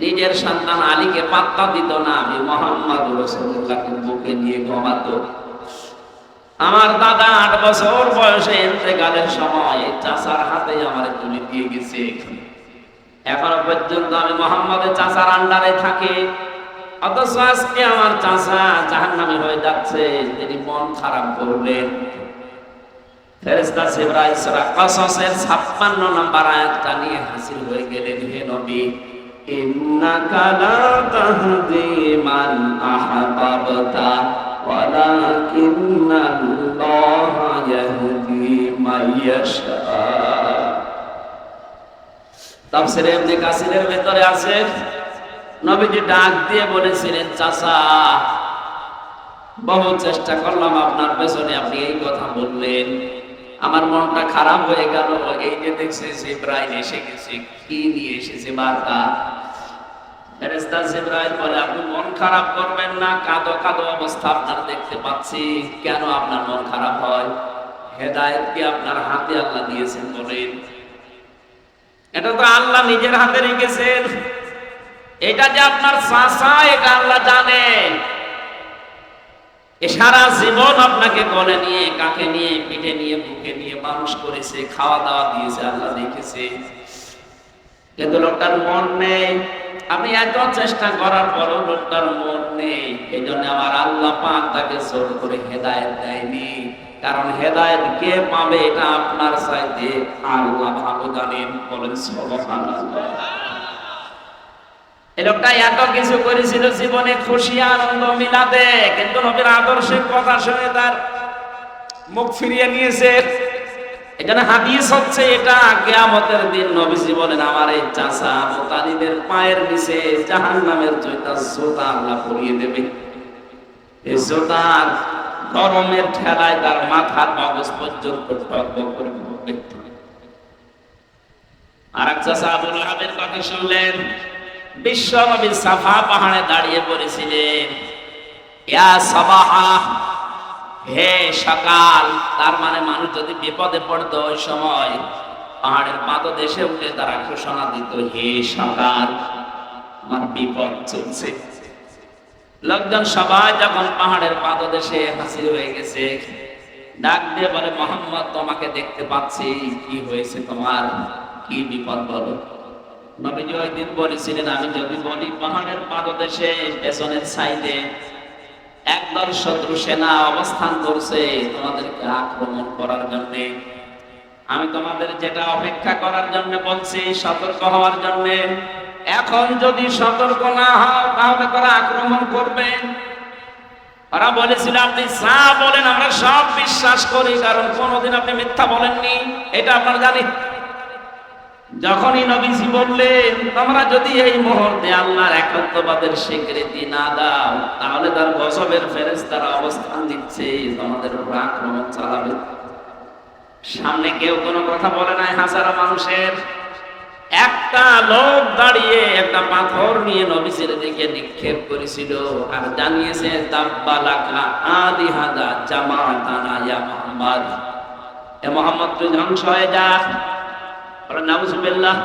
নিজের সন্তান আলীকে পাত্তা দিত না, আমি মুহাম্মদুর রাসূলুল্লাহকে বুকে নিয়ে ঘুমাতো। আমার দাদা 8 বছর বয়সে ইন্তেকালের সময় চাচার হাতে আমার তুলে দিয়ে গেছে, এখনো পর্যন্ত আমি মুহাম্মদের চাচার আন্ডারে থাকি, অথচ আজকে আমার চাচা জাহান্নামী হয়ে যাচ্ছে। তিনি মন খারাপ করলেন। ফেরেশতা জিবরাইল সূরা কসসের 56 নম্বর আয়াতটা নিয়ে হাজির হয়ে গেলেন। হে নবী, ইন্নাকা লা তাহদি মান আহবাবতা ওয়ালাকিন্নাল্লাহা ইয়াহদি মান ইয়াশা। তাফসীরে ইবনে কাসিরের ভিতরে আছে, নবীজি ডাক দিয়ে বলেছিলেন, চাচা বহু চেষ্টা করলাম আপনার পেছনে, আপনি এই কথা বললেন, আমার মনটা খারাপ হয়ে গেল। এই যে দেখছে জিবরাইল এসে গেছে, কি নিয়ে এসেছে বার্তা। ফেরেশতা জিবরাইল বলে, আপনি মন খারাপ করবেন না, কাঁদো কাঁদো অবস্থা আপনার দেখতে পাচ্ছি, কেন আপনার মন খারাপ হয়? হেদায়েত কি আপনার হাতে আল্লাহ দিয়েছেন বলেন? এটা তো আল্লাহ নিজের হাতে রেখেছেন। এটা যে আপনার চাচা, এটা আল্লাহ জানেন। সারা জীবন আপনাকে কোলে নিয়ে, কাকে নিয়ে, পিঠে নিয়ে, বুকে নিয়ে মানুষ করেছে, খাওয়া দাওয়া দিয়েছে, আল্লাহ দেখেছে। কিন্তু লোকটার মন নেই। আপনি এত চেষ্টা করার পরও লোকটার মন নেই। এই জন্য আমার আল্লাহ পাক তাকে জোর করে হেদায়েত দেয়নি, কারণ হেদায়েত কে পাবে এটা আপনার চাইতে আল্লাহ ভালো জানেন। বলেন সুবহানাল্লাহ। এই লোকটা এত কিছু করেছিল, জীবনে খুশি আনন্দ মিলাতে, কিন্তু নবীর আদর্শের কথা শুনে তার মুখ ফিরিয়ে নিয়েছে। এখানে হাদিস হচ্ছে এটা, কিয়ামতের দিন নবীজি বলেন, আমার এই চাচা আবু তালিবের পায়ের নিচে জাহান্নামের জয়টা জোতা আল্লাহ পরিয়ে দেবে। এই জোতার গরমের ঠেলায় তার মাথার মগজ পর্যন্ত টকবক করে উঠবে। আর এক চাচা আবু লাহাবের কথা শুনলেন, বিশ্ব নবী সাফা পাহাড়ে দাঁড়িয়ে বলেছিলেন, ইয়া সাবাহা, হে সকাল। তার মানে মানুষ যদি বিপদে পড়তো ওই সময় পাহাড়ের পাদদেশে উঠে তারা ঘোষণা দিত, হে সকাল, আমার বিপদ চলছে। লোকজন সবাই যখন পাহাড়ের পাদদেশে হাজির হয়ে গেছে, ডাক দিয়ে বলে, মুহাম্মদ তোমাকে দেখতে পাচ্ছি, কি হয়েছে তোমার, কি বিপদ বলো। নবীজি ওই দিন বলেছিলেন, আমি যদি বলি পাহাড়ের পাদদেশে পেছনের সাইডে একদল শত্রু সেনা অবস্থান করছে তোমাদেরকে আক্রমণ করার জন্য, আমি তোমাদের যেটা অপেক্ষা করার জন্য বলছি, সতর্ক হওয়ার জন্য, এখন যদি সতর্ক না হও তাহলে তারা আক্রমণ করবে। ওরা বলেছিল আপনি যা বলেন আমরা সব বিশ্বাস করি, কারণ কোনোদিন আপনি মিথ্যা বলেননি, এটা আপনারা জানি। যখনই নবীজি বললেন তোমরা যদি এই মুহূর্তে আল্লাহর একত্ববাদের স্বীকৃতি না দাও তাহলে তার গজবের ফেরেশতারা অবস্থান দিচ্ছে তোমাদের উপর আক্রমণ চালাবে। সামনে কেউ কোনো কথা বলে নাই, হাজারো মানুষের একটা লোক দাঁড়িয়ে একটা পাথর নিয়ে নবীজির দিকে নিক্ষেপ করেছিল আর জানিয়েছে তাব্বালাকা আদিহাদা জামাতানা ইয়া মুহাম্মদ, এ মুহাম্মদ তুই ধ্বংস হয়ে যা। নাউজুবিল্লাহ।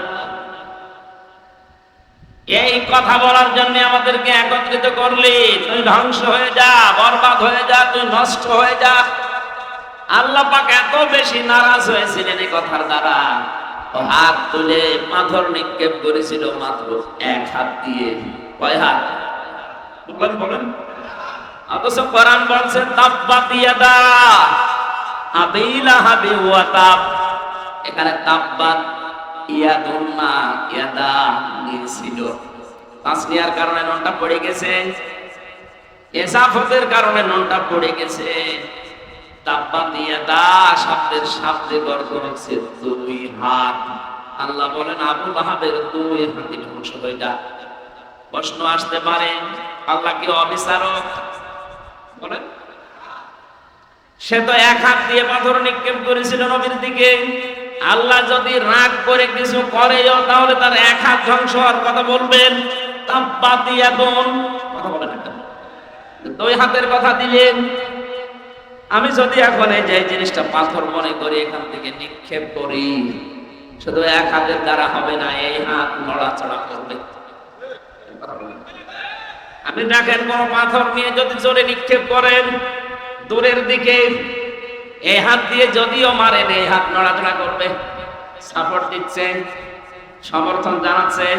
এই কথা বলার জন্য আমাদেরকে একত্রিত করলি, তুই ধ্বংস হয়ে যা, বরবাদ হয়ে যা, তুই নষ্ট হয়ে যা। আল্লাহ পাক এত বেশি নারাজ হয়েছিলেন এই কথার দ্বারা, ও হাত তুলে পাথর নিক্ষেপ করেছিল মাত্র এক হাত দিয়ে। কয় হাত বলেন? অথচ কোরআন বলছে তাব্বাত ইয়াদা আবী লাহাবি ওয়া তাব। এখানে তাব্বাত ইয়াদুন না ইয়াদা ছিল, তাসনিয়ার কারণে নুনটা পড়ে গেছে, ইসাফতের কারণে নুনটা পড়ে গেছে। তাব্বাত ইয়াদা শব্দের শাব্দিক অর্থ হচ্ছে দুই হাত। আল্লাহ বলেন আবু লাহাবের দুই হাতই ধ্বংস হয়ে যা। প্রশ্ন আসতে পারে আল্লাহ কি অবিচারক? বলেন, সে তো এক হাত দিয়ে পাথর নিক্ষেপ করেছিল নবীর দিকে। আল্লাহ যদি রাগ করে কিছু করেও তাহলে তার এক হাত ধ্বংস হওয়ার কথা বলবেন? তাব্বাত ইয়াদুন কথা বলেন না, দুই হাতের কথা দিলেন। আমি যদি এখন এই যে জিনিসটা পাথর মনে করি এখান থেকে নিক্ষেপ করি, শুধু এক হাতের দ্বারা হবে না, এই হাত নড়াচড়া করবে। আপনি দেখেন কোন পাথর নিয়ে যদি জোরে নিক্ষেপ করেন দূরের দিকে, এই হাত দিয়ে যদিও মারেন এই হাত নড়াচড়া করবে, সাপোর্ট দিচ্ছে, সমর্থন জানাচ্ছে।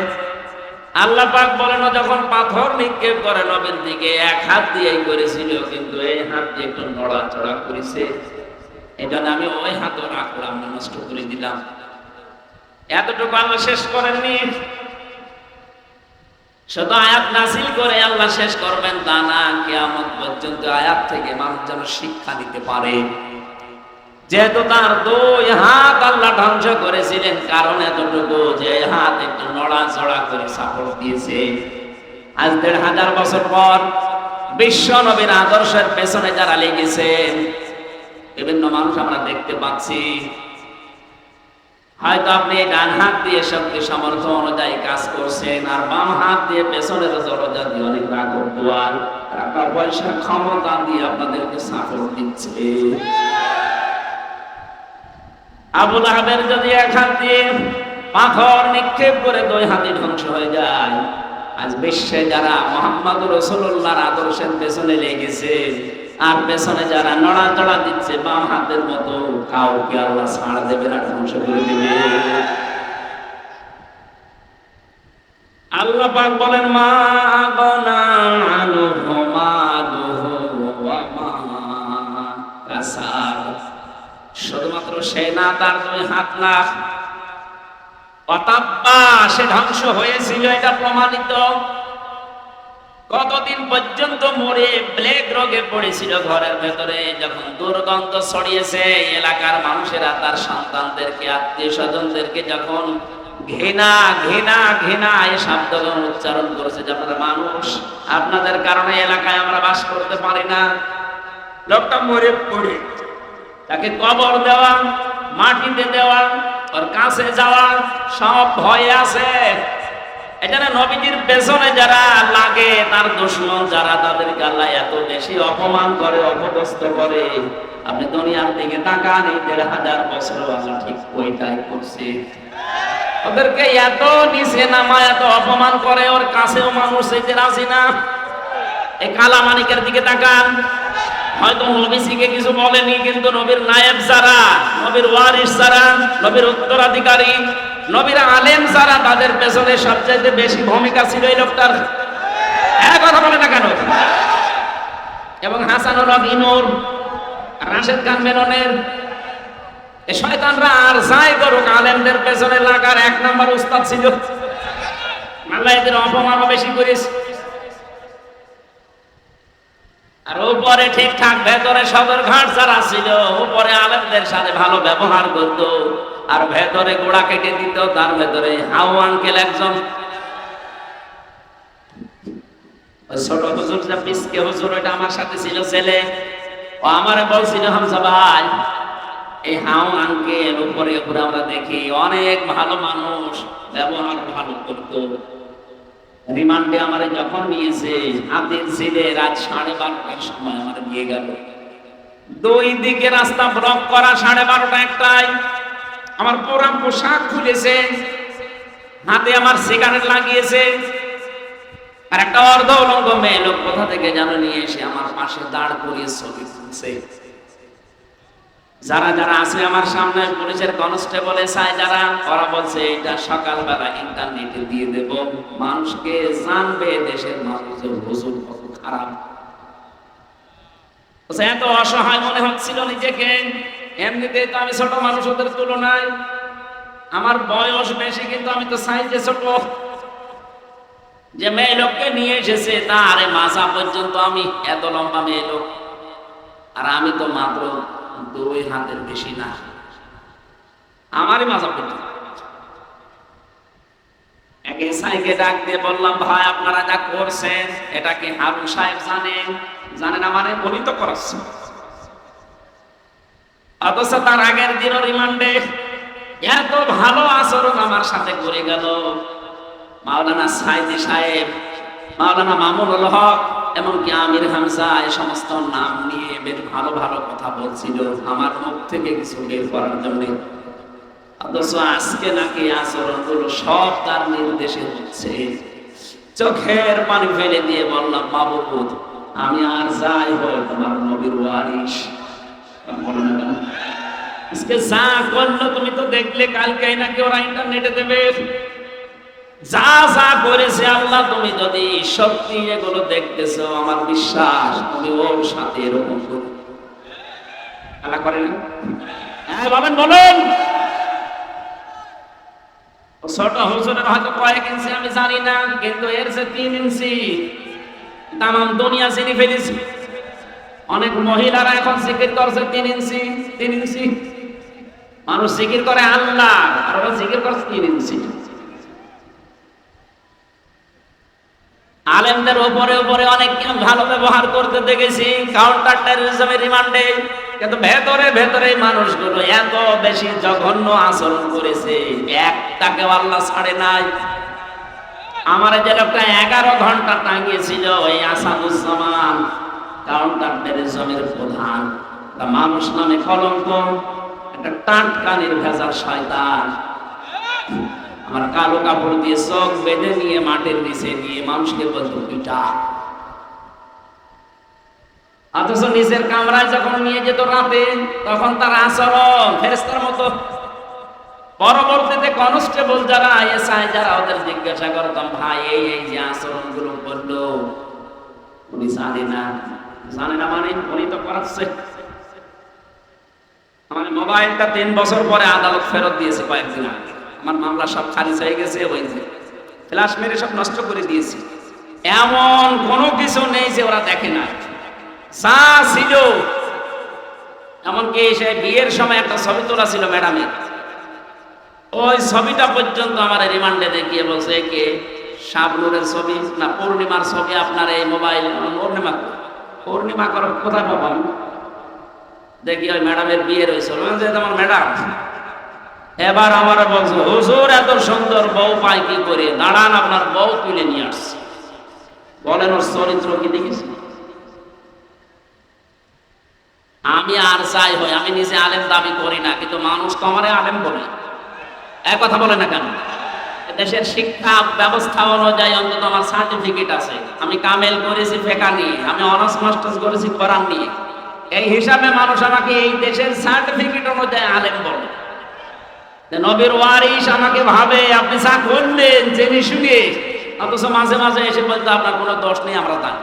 আল্লাহ পাক বলেন যখন পাথর নিক্ষেপ করে নবীর দিকে এক হাত দিয়েই করেছিল, কিন্তু এই হাত দিয়ে একটু নড়াচড়া করেছে, এই জন্য আমি ওই হাতও রাখলাম না, নষ্ট করে দিলাম। এতটুকু আল্লাহ শেষ করেননি, শুধু আয়াত নাযিল করে আল্লাহ শেষ করবেন তা না, কিয়ামত পর্যন্ত আয়াত থেকে মানুষ যেন শিক্ষা নিতে পারে। যেহেতু তার দুই হাত আল্লাহ ধ্বংস করেছিলেন, কারণ এতটুকু যে হাত একটু নড়াচড়া করে সাপোর্ট দিয়েছে। আজ ১৫০০ বছর পর বিশ্ব নবীর আদর্শের পেছনে যারা লেগেছেন বিভিন্ন মানুষ আমরা দেখতে পাচ্ছি। হয়তো আপনি ডান হাত দিয়ে শক্তি সামর্থ্য অনুযায়ী কাজ করছেন, আর বাম হাত দিয়ে পেছনের দরজা দিয়ে অনেক রাগর টাকা পয়সা ক্ষমতা দিয়ে আপনাদেরকে সাপোর্ট দিচ্ছে। আবু লাহাবের যদি এক হাত দিয়ে পাথর নিক্ষেপ করে দুই হাতে ধ্বংস হয়ে যায়, আজ বিশ্বে যারা মুহাম্মদুর রাসূলুল্লাহর আদর্শের পেছনে লেগেছে আর পেছনে যারা নড়াচড়া দিচ্ছে বাম হাতের মতো, কাউকে আল্লাহ ছাড় দেবে না, ধ্বংস করে দেবে। আল্লাহ পাক বলেন মা আগনা আনহু মালুহু ওয়া মা কাসাব। শুধুমাত্র সে না, তার দুই হাত না, অতাব্বা সে ধ্বংস হয়েছিল, এটা প্রমাণিত। কতদিন পর্যন্ত মরে প্লেগ রোগে পড়েছিল ঘরের ভেতরে, যখন দুর্গন্ধ ছড়িয়েছে এলাকার মানুষেরা তার সন্তানদেরকে আত্মীয় স্বজনদেরকে যখন ঘৃণা ঘৃণা ঘৃণা এই শব্দগুলো উচ্চারণ করেছে যে আপনারা মানুষ, আপনাদের কারণে এলাকায় আমরা বাস করতে পারি না। লোকটা মরে পড়ে তাকে কবর দেওয়া, মাটিতে দেওয়া, ওর কাছে যাওয়া সব ভয়ে আছে। এখানে নবীজির পেছনে যারা লাগে, তার দুশমন যারা, তাদেরকে আল্লাহ এত বেশি অপমান করে, অপদস্থ করে। আপনি দুনিয়ার দিকে তাকান, এই ১৫০০ বছর আল্লাহ ঠিক ওইটাই করছে। ওদেরকে এত নিচে নামা, এত অপমান করে, ওর কাছেও মানুষ যেতে রাজি না। এই কালা মানিকের দিকে তাকান, হয়তো নবীজিকে কিছু বলেনি, কিন্তু নবীর নায়েব যারা, নবীর ওয়ারিস যারা, নবীর উত্তরাধিকারী, নবীর আলেম যারা, তাদের পেছনে সবচেয়ে বেশি ভূমিকা ছিল এই লোকটার। এক কথা বলে না কেন? এবং হাসানুর রবিনুর, রাশেদ খান মেননের, এই শয়তানরা আর যাই করুক, আলেমদের পেছনে লাগার এক নাম্বার উস্তাদ ছিল। আল্লাহ এদের অপমানও বেশি করেছে। আর উপরে ঠিকঠাক ভেতরে সদরঘাট যারা ছিল, উপরে আলেমদের সাথে ভালো ব্যবহার করত, আর ভেতরে গোড়া কেটে দিত। তার ভেতরে হাউ আঙ্কেল একজন, ছোট হুজুর যা পিসকে হুজুর, ওইটা আমার সাথে ছিল ছেলে। ও আমারে বলছিল, হামজা ভাই এই হাউ আঙ্কেল উপরে উপরে আমরা দেখি অনেক ভালো মানুষ, ব্যবহার ভালো করতো। রিমান্ডে আমারে যখন নিয়েছে, হাতির ছিলে রাত 12:30টার সময় আমার নিয়ে গেল। দুই দিকে রাস্তা ব্লক করা, 12:30 একটাই। আমার পুরা পোশাক খুলেছে, হাতে আমার সিগারেট লাগিয়েছে। আর একটা অর্ধ উলঙ্গ মেয়ে লোক কোথা থেকে যেন নিয়ে এসে আমার পাশে দাঁড় করিয়ে ছবি তুলছে। যারা যারা আছে আমার সামনে, পুলিশের কনস্টেবল এসআই যারা, ওরা বলছে এটা সকালবেলা ইন্টারনেটে দিয়ে দেব, মানুষকে জানবে দেশের মানুষ হুজুর কত খারাপ। এত অসহায় মনে হচ্ছিল নিজেকে। এমনিতেই তো আমি ছোট মানুষ ওদের তুলনায়, আমার বয়স বেশি কিন্তু আমি তো সাইজে ছোট। যে মেয়ে লোককে নিয়ে এসেছে তার মাথা পর্যন্ত আমি এত লম্বা মেয়ে লোক, আর আমি তো মাত্র 2 হাতের বেশি না, আমারই মাথা পর্যন্ত। এক এসআইকে ডাক দিয়ে বললাম, ভাই আপনারা যা করছেন এটা কি হারুন সাহেব জানেন? জানেন না মানে? উনি তো করাচ্ছেন। অথচ তার আগের দিন রিমান্ডে এত ভালো আচরণ আমার সাথে করে গেল। মাওলানা সাইদি সাহেব, মাওলানা মামুনুল হক, এমনকি আমির হামজা, এই সমস্ত নাম নিয়ে বেশ ভালো ভালো কথা বলছিল আমার মুখ থেকে কিছু বের করার জন্য। অথচ আজকে নাকি আচরণগুলো সব তার নির্দেশে হচ্ছে। চোখের পানি ফেলে দিয়ে বললাম, মাবুদ আমি আর যাই হয় তোমার নবীর ওয়ারিস। আজকে যা করলো তুমি তো দেখলে, কালকে নাকি ওরা ইন্টারনেটে দেবে। যা যা করেছে আল্লাহ, তুমি যদি সত্যি এগুলো দেখতেছো, আমার বিশ্বাস তুমি ওর সাথে এরকম করো। আল্লাহ করে না? হ্যাঁ বলেন বলেন। ছোট হুজুরের হয়তো কয়েক ইঞ্চি আমি জানি না, কিন্তু এর যে 3 ইঞ্চি তামাম দুনিয়া চিনি ফেলেছি। অনেক মহিলারা এখন জিকির করছে 3 ইঞ্চি 3 ইঞ্চি। মানুষ জিকির করে আল্লাহ, আর ওরা জিকির করছে 3 ইঞ্চি। আলেমদের উপরে উপরে অনেক ভালো ব্যবহার করতে দেখেছি কাউন্টার টেররিজমের রিমান্ডে, কিন্তু ভেতরে ভেতরে মানুষগুলো এত বেশি জঘন্য আচরণ করেছে, একটাকে আল্লাহ ছাড়ে নাই। আমার যে লোকটা 11 ঘন্টা টাঙিয়েছিল, এই আসাদুজ্জামান, কাউন্টার টেররিজমের প্রধান, তা মানুষ নামে কলঙ্ক, একটা টাটকা নির্ভেজাল শয়তান। আমার কালো কাপড় দিয়ে চোখ বেঁধে নিয়ে মাটির নিচে নিয়ে মানুষকে বলতো পিটা। অথচ নিজের কামরায় যখন নিয়ে যেত রাতে, তখন তার আচরণ ফেরেশতার মতো। পরবর্তীতে কনস্টেবল যারা, এসআই যারা, ওদের জিজ্ঞাসা করতাম, ভাই এই এই যে আচরণ গুলো করলো, উনি জানে না। জানে না মানে উনি তো করাচ্ছে। আমার মোবাইলটা 3 বছর পরে আদালত ফেরত দিয়েছে কয়েকদিন আগে। আমার মামলা সব খারিজ হয়ে গেছে, ওই যে ফ্ল্যাশ মেরে সব নষ্ট করে দিয়েছি। এমন কোনো কিছু নেই যে ওরা দেখে না, যা ছিল। এমনকি সে বিয়ের সময় একটা ছবি তোলা ছিল ম্যাডামের, ওই ছবিটা পর্যন্ত আমার রিমান্ডে দেখিয়ে বলছে, কে শাবনুরের ছবি না পূর্ণিমার ছবি আপনার এই মোবাইল? পূর্ণিমা পূর্ণিমা করো কোথায় পাবেন? দেখি ওই ম্যাডামের বিয়ে রয়েছে, আমার ম্যাডাম। এবার আমার বলছে, হুজুর এত সুন্দর বউ পাই কি করে? দাঁড়ান আপনার বউ তুলে নিয়ে আসছে। বলেন ওর চরিত্র কি দেখেছি? আমি আর চাই হয়, আমি নিজে আলেম দাবি করি না, কিন্তু মানুষ তো আমারে আলেম বলে। এক কথা বলে না কেন? দেশের শিক্ষা ব্যবস্থা অনুযায়ী অন্তত আমার সার্টিফিকেট আছে। আমি কামেল করেছি ফেকা নিয়ে, আমি অনার্স মাস্টার্স করেছি কোরআন নিয়ে। এই হিসাবে মানুষ আমাকে এই দেশের সার্টিফিকেট অনুযায়ী আলেম বলে। নবীর ওয়ারিস আমাকে ভাবে আপনি যা করলেন জেনে শুনে, অথচ মাঝে মাঝে এসে বলতে আপনার কোনো দোষ নেই, আমরা জানি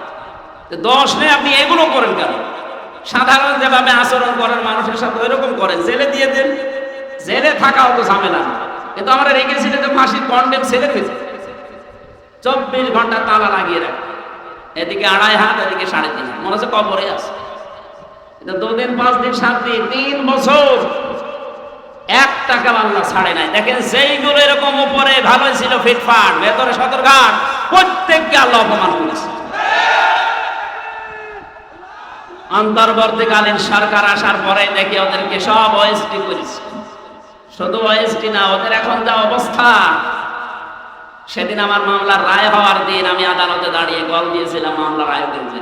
দোষ নেই, আপনি এগুলো করেন কেন? সাধারণ যেভাবে আচরণ করেন মানুষের সাথে ওইরকম করেন, জেলে দিয়ে দেন। জেলে থাকা অত ঝামেলা না, কিন্তু আমরা রেখেছিলেন তো ফাঁসির কন্ডেম ছেলে হয়েছে। 24 ঘন্টা তালা লাগিয়ে রাখে, এদিকে 2.5 হাত, এদিকে 3.5 হাত, মনে হচ্ছে কবরে আছে। 2 দিন 5 দিন 7 দিন 3 বছর 1 টাকা আল্লাহ ছাড়ে নাই। দেখেন যেইগুলো এরকম উপরে ভালো ছিল ফিটফাট, ভেতরে সতর্কঘাট, প্রত্যেককে আল্লাহ অপমান করেছে। অন্তর্বর্তীকালীন সরকার আসার পরে দেখি ওদেরকে সব ওএসটি করেছে। শুধু ওএসটি না, ওদের এখন যা অবস্থা। সেদিন আমার মামলার রায় হওয়ার দিন আমি আদালতে দাঁড়িয়ে কল দিয়েছিলাম মামলার রায় দিয়েছে।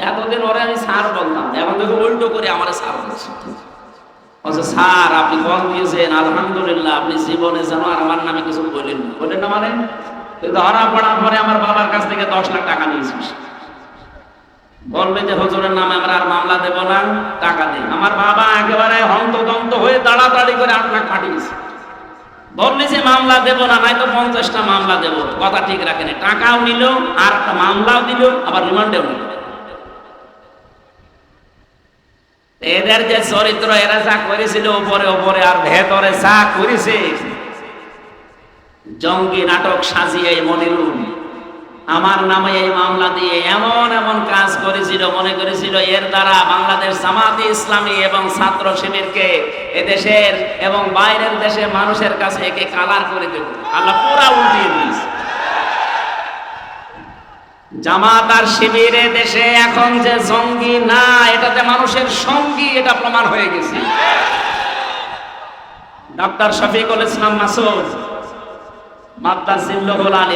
এতদিন ওরে আমি স্যার বলতাম, এখন দেখো উল্টো করে আমার স্যার বলছে। বলছে স্যার আপনি কল দিয়েছেন, আলহামদুলিল্লাহ, আপনি জীবনে যেন আর আমার নামে কিছু বললেন না। মানে ধরা পড়ার পরে আমার বাবার কাছ থেকে 10 লাখ টাকা নিয়েছিস, বলবে যে হুজুরের নামে আমরা আর মামলা দেব না, টাকা দিন। আমার বাবা একেবারে হন্তদন্ত হয়ে তাড়াতাড়ি করে 8 লাখ পাঠিয়েছে। বললি যে মামলা দেব না, নাই তো 50টা মামলা দেব। কথা ঠিক রাখেন, টাকাও নিল আর একটা মামলাও দিল, আবার রিমান্ডেও নিল। এদের যে চরিত্র, এরা যা করেছিল উপরে উপরে আর ভেতরে যা করেছে, জঙ্গি নাটক সাজিয়ে মনিরুল আমার নামে এই মামলা দিয়ে এমন এমন কাজ করেছিল, মনে করেছিল এর দ্বারা বাংলাদেশ জামাতে ইসলামী এবং ছাত্র শিবিরকে এদেশের এবং বাইরের দেশে মানুষের কাছে একে কালার করে দেব। আল্লাহ পুরা উল্টিয়ে দিয়েছে। জামাত আর শিবির দেশে এখন যে জঙ্গি না, এটাতে মানুষের সঙ্গী, এটা প্রমাণ হয়ে গেছে। ডক্টর শফিকুল ইসলাম মাসুদ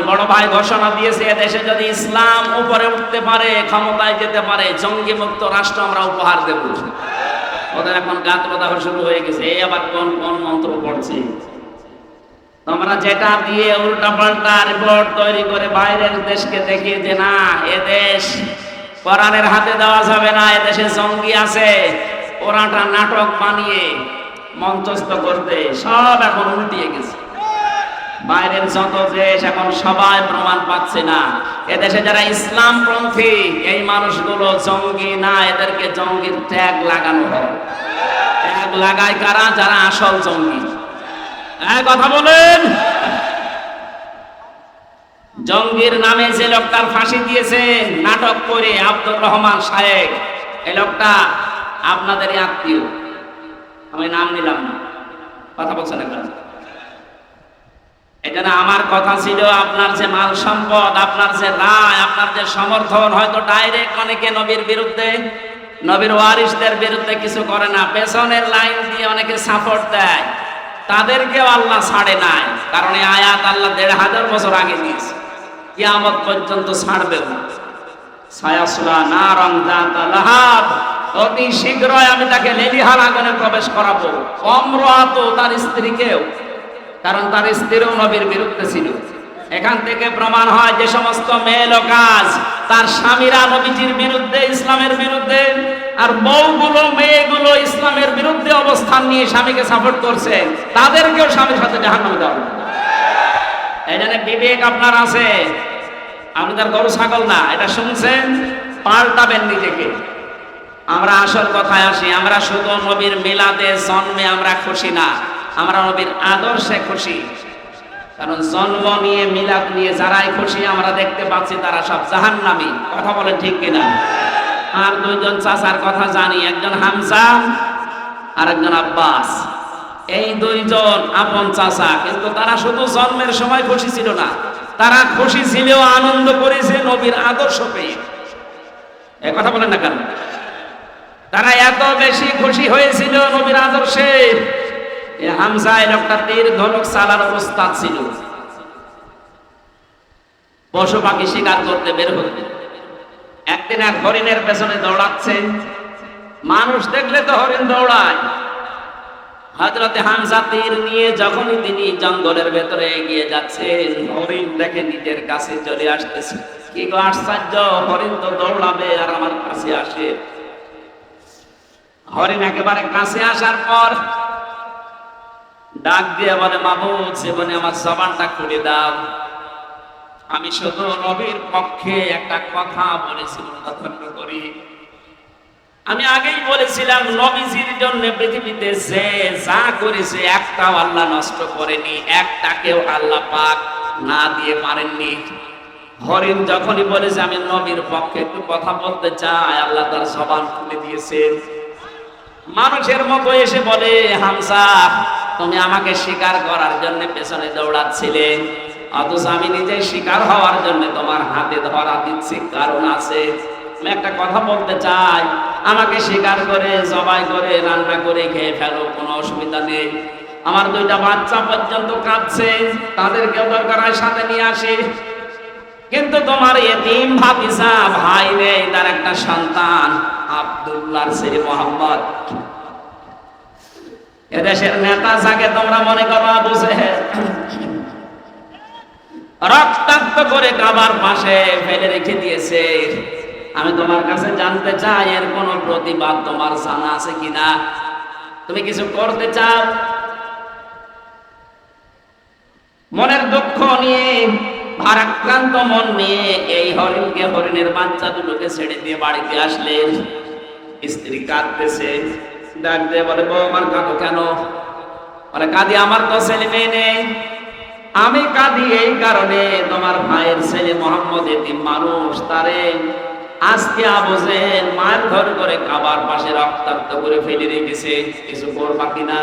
বড় ভাই ঘোষণা দিয়েছে, এদেশে যদি ইসলাম উপরে উঠতে পারে, ক্ষমতায় যেতে পারে, জঙ্গি মুক্ত রাষ্ট্র আমরা উপহার দেব। ওদের এখন গাত বাঁধা শুরু হয়ে গেছে। এই আবার কোন কোন মন্ত্র পড়ছে, তোমরা যেটা দিয়ে উল্টা পাল্টা রিপোর্ট তৈরি করে বাইরের দেশকে দেখিয়ে যে না এদেশ কোরআনের হাতে দেওয়া যাবে না, এদেশে জঙ্গি আছে, ওরাটা নাটক বানিয়ে মঞ্চস্থ করতে সব এখন উল্টিয়ে গেছে। বাইরের যত দেশ এখন সবাই প্রমাণ পাচ্ছে না এদেশে যারা ইসলামপন্থী এই মানুষগুলো জঙ্গি না, এদেরকে জঙ্গির ট্যাগ লাগানো হয়। ট্যাগ লাগায় কারা? যারা আসল জঙ্গি। কথা বলেন। জঙ্গির নামে যে লোকটার ফাঁসি দিয়েছেন নাটক করে, আব্দুর রহমান শায়েক, এই লোকটা আপনাদেরই আত্মীয়, আমি নাম নিলাম না, কথা বলছেন এখন। এটা না আমার কথা ছিল, আপনার যে মাল সম্পদ, আপনার যে রায়, আপনার যে সমর্থন, হয়তো ডাইরেক্ট অনেকে নবীর বিরুদ্ধে, নবীর ওয়ারিসদের বিরুদ্ধে কিছু করে না, পেছনের লাইন দিয়ে অনেকে সাপোর্ট দেয়, তাদেরকেও আল্লাহ ছাড়ে নাই। কারণ এই আয়াত আল্লাহ 1500 বছর আগে দিয়েছে, কিয়ামত পর্যন্ত ছাড়বে না। সায়াসলা নারান যাতা লাহাব, অতি শীঘ্রই আমি তাকে লেলিহান আগুনে প্রবেশ করাবো। অমরাত, তার স্ত্রীকেও, কারণ তার স্ত্রীও নবীর বিরুদ্ধে ছিল। এখান থেকে প্রমাণ হয় যে সমস্ত মেয়ে লোকাজ তার স্বামীরা নবীজির বিরুদ্ধে, ইসলামের বিরুদ্ধে, আর বউগুলো মেয়েগুলো ইসলামের বিরুদ্ধে অবস্থান নিয়ে স্বামীকে সাপোর্ট করছে, তাদেরকেও স্বামীর সাথে জাহান্নামে দেওয়া হবে। এই জন্য বিবেক আপনার আছে, আপনি তার গরু ছাগল না। এটা শুনছেন, পাল্টাবেন নিজেকে। আমরা আসল কথায় আসি, আমরা শুধু নবীর মিলাদে জন্মে আমরা খুশি না, আমরা নবীর আদর্শে খুশি। কারণ জন্ম নিয়ে মিলাদ নিয়ে যারাই খুশি আমরা দেখতে পাচ্ছি তারা সব জাহান্নামী। কথা বলেন ঠিক কিনা? আর 2 জন চাচার কথা জানি, একজন হামজা আর একজন আব্বাস। এই 2 জন আপন চাচা, কিন্তু তারা শুধু জন্মের সময় খুশি ছিল না, তারা খুশি ছিল, আনন্দ করেছে নবীর আদর্শ পেয়ে। এ কথা বলেন না কেন? তারা এত বেশি খুশি হয়েছিল নবীর আদর্শে। হামজা এই লোকটা তীর ধনুক চালানোর ওস্তাদ ছিল। পশু পাখি শিকার করতে বের হতে, একদিন এক হরিণের পেছনে দৌড়াচ্ছে। মানুষ দেখলে তো হরিণ দৌড়ায়। হযরতে হামজা তীর নিয়ে যখনই তিনি জঙ্গলের ভেতরে এগিয়ে যাচ্ছেন, হরিণ দেখে নিজের কাছে চলে আসতেছে। কি গো আশ্চর্য, হরিণ তো দৌড়াবে আর আমার কাছে আসে। হরিণ একেবারে কাছে আসার পর ডাক দিয়ে বলে, মাবুদ, জীবনে আমার জবানটা খুলে দাও, আমি শুধু নবীর পক্ষে একটা কথা বলেছি, ধন্য করি। আমি আগেই বলেছিলাম নবীজির জন্য পৃথিবীতে যে যা করেছে একটাও আল্লাহ নষ্ট করেনি, একটাকেও আল্লাহ পাক না দিয়ে পারেননি। হরিণ যখনই বলেছে আমি নবীর পক্ষে একটু কথা বলতে চাই, আল্লাহ তার জবান খুলে দিয়েছেন। মানুষের মতো এসে বলে, হামজা তুমি আমাকে শিকার করার জন্য পেছনে দৌড়াচ্ছিলে, অথচ আমি নিজে শিকার হওয়ার জন্য তোমার হাতে ধরা দিচ্ছি, কারণ আছে। আমি একটা কথা বলতে চাই, আমাকে শিকার করে জবাই করে রান্না করে খেয়ে ফেলো, কোনো অসুবিধা নেই। আমার দুইটা বাচ্চা পর্যন্ত কাঁদছে, তাদেরকে দরকার হয় সাথে নিয়ে আসি। কিন্তু তোমার এতিম ভাতিজা ভাই নেই, তার একটা সন্তান আব্দুল্লাহর ছেলে মোহাম্মদ। এদেশের নেতা যাকে তোমরা মনে করো আবু জেহেল, রক্তাক্ত করে কাবার পাশে ফেলে রেখে দিয়েছে। আমি তোমার কাছে জানতে চাই, এর কোনো প্রতিবাদ তোমার জানা আছে কিনা? তুমি কিছু করতে চাও? মনের দুঃখ নিয়ে, ভারাক্রান্ত মন নিয়ে এই হরিণকে, হরিণের বাচ্চা দুটোকে ছেড়ে দিয়ে বাড়িতে আসলেন। স্ত্রী কাঁদতেছে, ডাক দিয়ে বলে, বউ আমার কাঁদো কেন? বলে, কাঁদি আমার তো ছেলে মেয়ে নেই। আমি কাঁদি এই কারণে, তোমার ভাইয়ের ছেলে মোহাম্মদ এতিম মানুষ, তারে আজকে আবু জেহেল মারধর করে কাবার পাশে রক্তাক্ত করে ফেলে রেখেছে। কিছু করবা কিনা?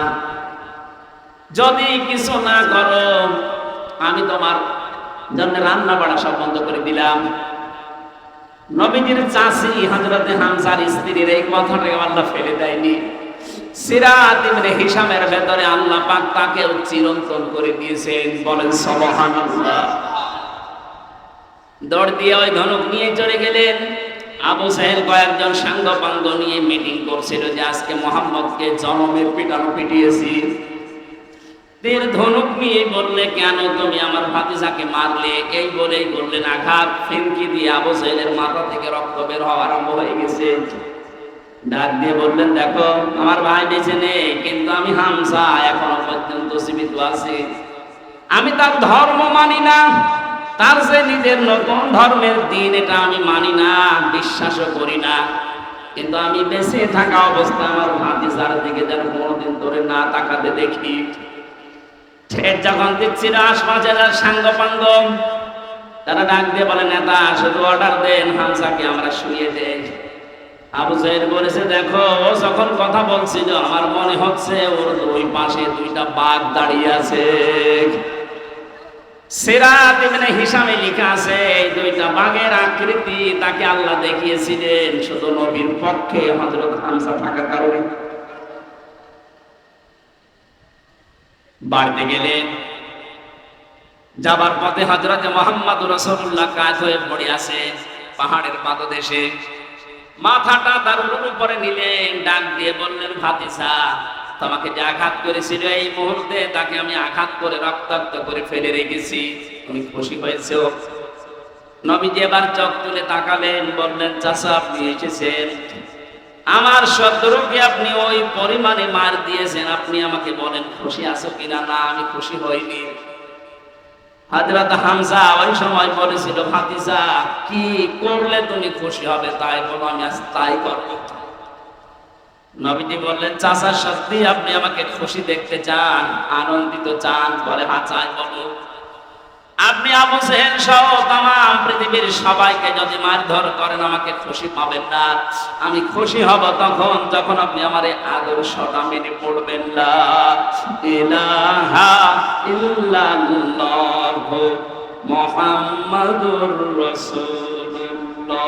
যদি কিছু না করো, আমি তোমার জন্য রান্না বাড়া সব বন্ধ করে দিলাম। নবীজির চাচি হযরতে হামজার স্ত্রীর এই কথাটাকে আল্লাহ ফেলে দেয়নি। সিরাত ইবনে হিশামের ভেতরে আল্লাহ পাক তাকে চিরন্তন করে দিয়েছেন। বলেন সুবহানাল্লাহ। দৌড় দিয়ে ওই ধনুক নিয়ে চলে গেলেন। আবু জেহেল কয়েকজন সাঙ্গ পাঙ্গ নিয়ে মিটিং করছিল যে আজকে মোহাম্মদকে জনমের পিটানো পিটিয়েছি। তীর ধনুক নিয়ে বললে, কেন তুমি আমার ভাতিজাকে মারলে? এই বলেই বললেন আঘাত। ফিনকি দিয়ে আবু জেহেলের মাথা থেকে রক্ত বের হওয়া আরম্ভ হয়ে গেছে। ডাক দিয়ে বললেন, দেখো আমার ভাই বেঁচে নেই, কিন্তু আমি হামজা এখনো পর্যন্ত জীবিত আছি। আমি তার ধর্ম মানি না, তার যে নিজের নতুন ধর্মের দিন এটা আমি মানি না, বিশ্বাসও করি না। কিন্তু আমি বেঁচে থাকা অবস্থা আমার ভাতিজার দিকে যেন কোনোদিন ধরে না তাকাতে দেখি। যখন দেখছিল আশপাশের সাঙ্গ পাঙ্গ, তারা ডাক দিয়ে বলে, নেতা শুধু অর্ডার দেন, হামজাকে আমরা শুয়ে দেই। আবু জেহেল বলেছে, দেখো ও যখন কথা বলছিল আমার মনে হচ্ছে ওর দুই পাশে দুইটা বাঘ দাঁড়িয়ে আছে। সিরাত ইবনে হিশামে লেখা আছে, এই দুইটা বাঘের আকৃতি তাকে আল্লাহ দেখিয়েছিলেন শুধু নবীর পক্ষে হযরত হামজা থাকার কারণে। বাড়িতে গেলেন, যাবার পথে হযরত মুহাম্মদুর রাসূলুল্লাহ কাজ হয়ে পড়ে আছে পাহাড়ের পাদদেশে। মাথাটা তার উপরে নিলেন, ডাক দিয়ে বললেন, ভাতিজা তোমাকে যে আঘাত করেছিল এই মুহূর্তে তাকে আমি আঘাত করে রক্তাক্ত করে ফেলে রেখেছি, তুমি খুশি হয়েছো? নবীজি এবার চোখ তুলে তাকালেন, বললেন, চাচা আপনি এসেছেন, আমার শত্রুকে আপনি ওই পরিমাণে মার দিয়েছেন, আপনি আমাকে বলেন খুশি আছো কিনা? না, আমি খুশি হইনি। হযরত হামজা ওই সময় বলেছিল, ভাতিজা কি করলে তুমি খুশি হবে তাই বলো, আমি আজ তাই করব। নবীজি বললেন, চাচা সত্যি আপনি আমাকে খুশি দেখতে চান, আনন্দিত চান? বলে, হ্যাঁ চাই। বলো, আপনি আবু জেহেল সহ তাম পৃথিবীর সবাইকে যদি মারধর করেন আমাকে খুশি পাবেন না। আমি খুশি হব তখন যখন আপনি আমার এই আদর্শটা মেনে পড়বেন। লা ইলাহা ইল্লাল্লাহু মুহাম্মাদুর রাসূলুল্লাহ।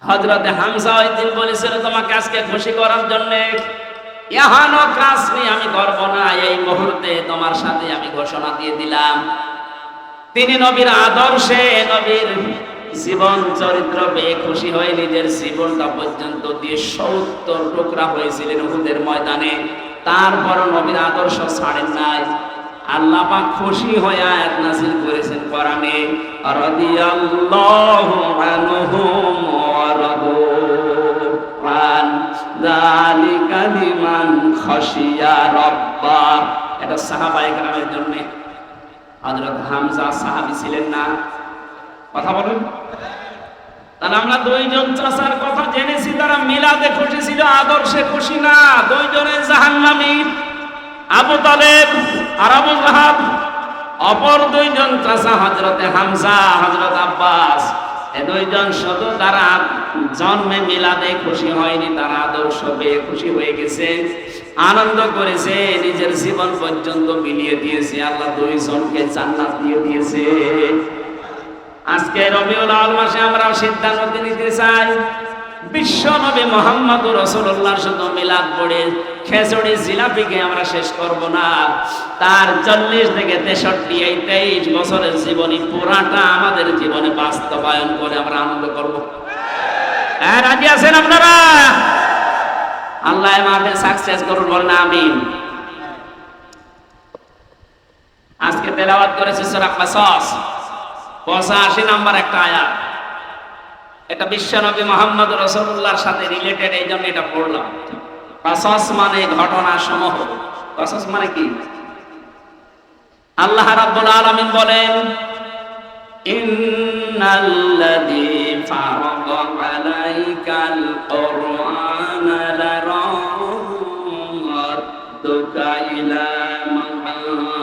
হযরত হামজা ওই দিন বলেছিল, তোমাকে আজকে খুশি করার জন্য এহানো কাজ নিয়ে আমি করব না। এই মুহূর্তে তোমার সাথে আমি ঘোষণা দিয়ে দিলাম, তিনি নবীর আদর্শে, নবীর জীবন চরিত্র পেয়ে খুশি হয়ে নিজের জীবনটা পর্যন্ত দিয়ে ৭০ টুকরা হয়েছিলেন উহুদের ময়দানে। তারপর নবীর আদর্শ ছাড়েন নাই। আল্লাহ পাক খুশি হয়ে আয়াত নাযিল করেছেন কোরআনে, রাদিয়াল্লাহু আনহুম ওয়া রাদু আন যালিকা লিমান খাশিয়া রাব্বাহ। এটা সাহাবায়ে কেরামের জন্য। হযরত হামজা সাহাবী ছিলেন না? কথা বলেন। তাহলে আমরা দুইজন চাচার কথা জেনেছি, তারা মিলাদে খুশি ছিল, আদর্শে খুশি না, দুইজনে জাহান্নামী। আবু তালেব আর আবু লাহাব, অপর দুইজন চাচা হযরতে হামজা, হযরত আব্বাস, এই দুইজন শুধু তারা জন্মে মিলাদে খুশি হয়নি, তারা আদর্শ পেয়ে খুশি হয়ে গেছে, আনন্দ করেছে, নিজের জীবন পর্যন্ত মিলিয়ে দিয়েছে। আল্লাহ দুইজনকে জান্নাত দিয়ে দিয়েছে। আজকে রবিউল আউয়াল মাসে আমরা সিদ্ধান্ত নিতে চাই, বিশ্ব নবী মুহাম্মদুর রাসূলুল্লাহ শুধু মিলাদ পড়ে খেজুরি জিলাপিকে আমরা শেষ করব না, তার 40 থেকে 63 এই 23 বছরের জীবনী পুরাটা আমাদের জীবনে বাস্তবায়ন করে আমরা আনন্দ করব। হ্যাঁ, রাজি আছেন আপনারা? আল্লাহ মাহফিল সাকসেস করুন, বলেন আমিন। আজকে তেলাওয়াত করেছে সূরা কাসাস 85 নম্বর একটা আয়াত। এটা বিশ্বনবী মুহাম্মদ রাসূলুল্লাহর সাথে রিলেটেড, এই জন্য এটা পড়লাম। কাসাস মানে ঘটনা সমূহ। কাসাস মানে কি? আল্লাহ রাব্বুল আলামিন বলেন, ইন্নাল্লাযী ফারাদা আলাইকাল কুরআনা লারাদ্দুকা ইলা মাআদ।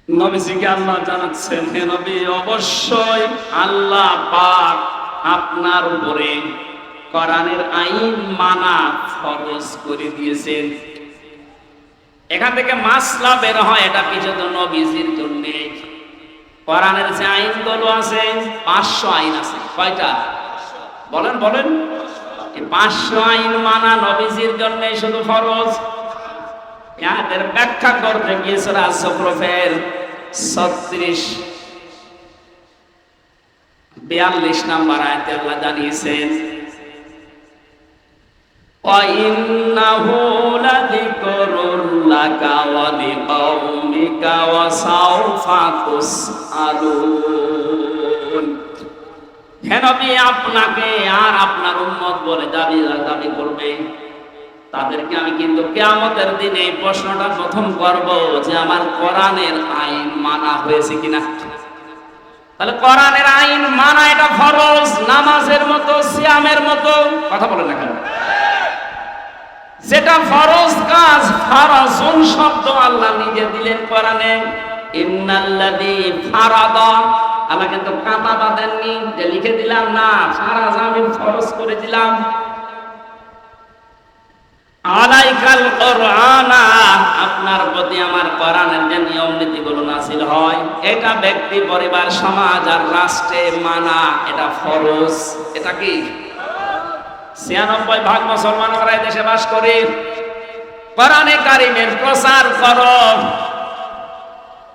নবীজিকে আল্লাহ জানাচ্ছেন, হে নবী, অবশ্যই আল্লাহ পাক আপনার উপরে কোরআনের আইন মানা ফরজ করে দিয়েছেন। এখান থেকে মাসলা বের হয়, এটা কি শুধু নবীজির জন্য? কোরআনের যে আইনগুলো আছে 500 আইন আছে। কয়টা? বলেন বলেন। এই 500 আইন মানা নবীজির জন্য শুধু ফরজ। এর ব্যাখ্যা করতে গিয়ে সূরা যুখরুফের 42 নম্বর আয়াতে আল্লাহ জানিয়েছেন, وَإِنَّهُ لَذِكْرٌ لَكَ وَلِقَوْمِكَ وَسَوْفَ تُسْأَلُونَ। হে নবী, আপনাকে আর আপনার উম্মত বলে দাবি করবে, তাদেরকে আমি কিন্তু কিয়ামতের দিনে এই প্রশ্নটা প্রথম করব যে আমার কোরআনের আইন মানা হয়েছে কিনা। তাহলে কোরআনের আইন মানা এটা ফরজ, নামাজের মতো, সিয়ামের মতো। কথা বলেন না কেন? যেটা ফরজ কাজ, ফারাজুন শব্দ আল্লাহ নিজে দিলেন কোরআনে। ইন্নাল্লাযী ফারাদা, আল্লাহ কিন্তু কাঁটা বাঁধেননি যে লিখে দিলাম, না, ফারাজ আমি ফরজ করে দিলাম। আলাইকাল কুরআনা, আপনার প্রতি আমার কোরআনের যে নিয়ম নীতিগুলো নাযিল হয়, এটা ব্যক্তি, পরিবার, সমাজ আর রাষ্ট্রে মানা এটা ফরজ। এটা কি? 96% মুসলমান আমরা এই দেশে বাস করি। কোরআনে কারীমের প্রচার করো,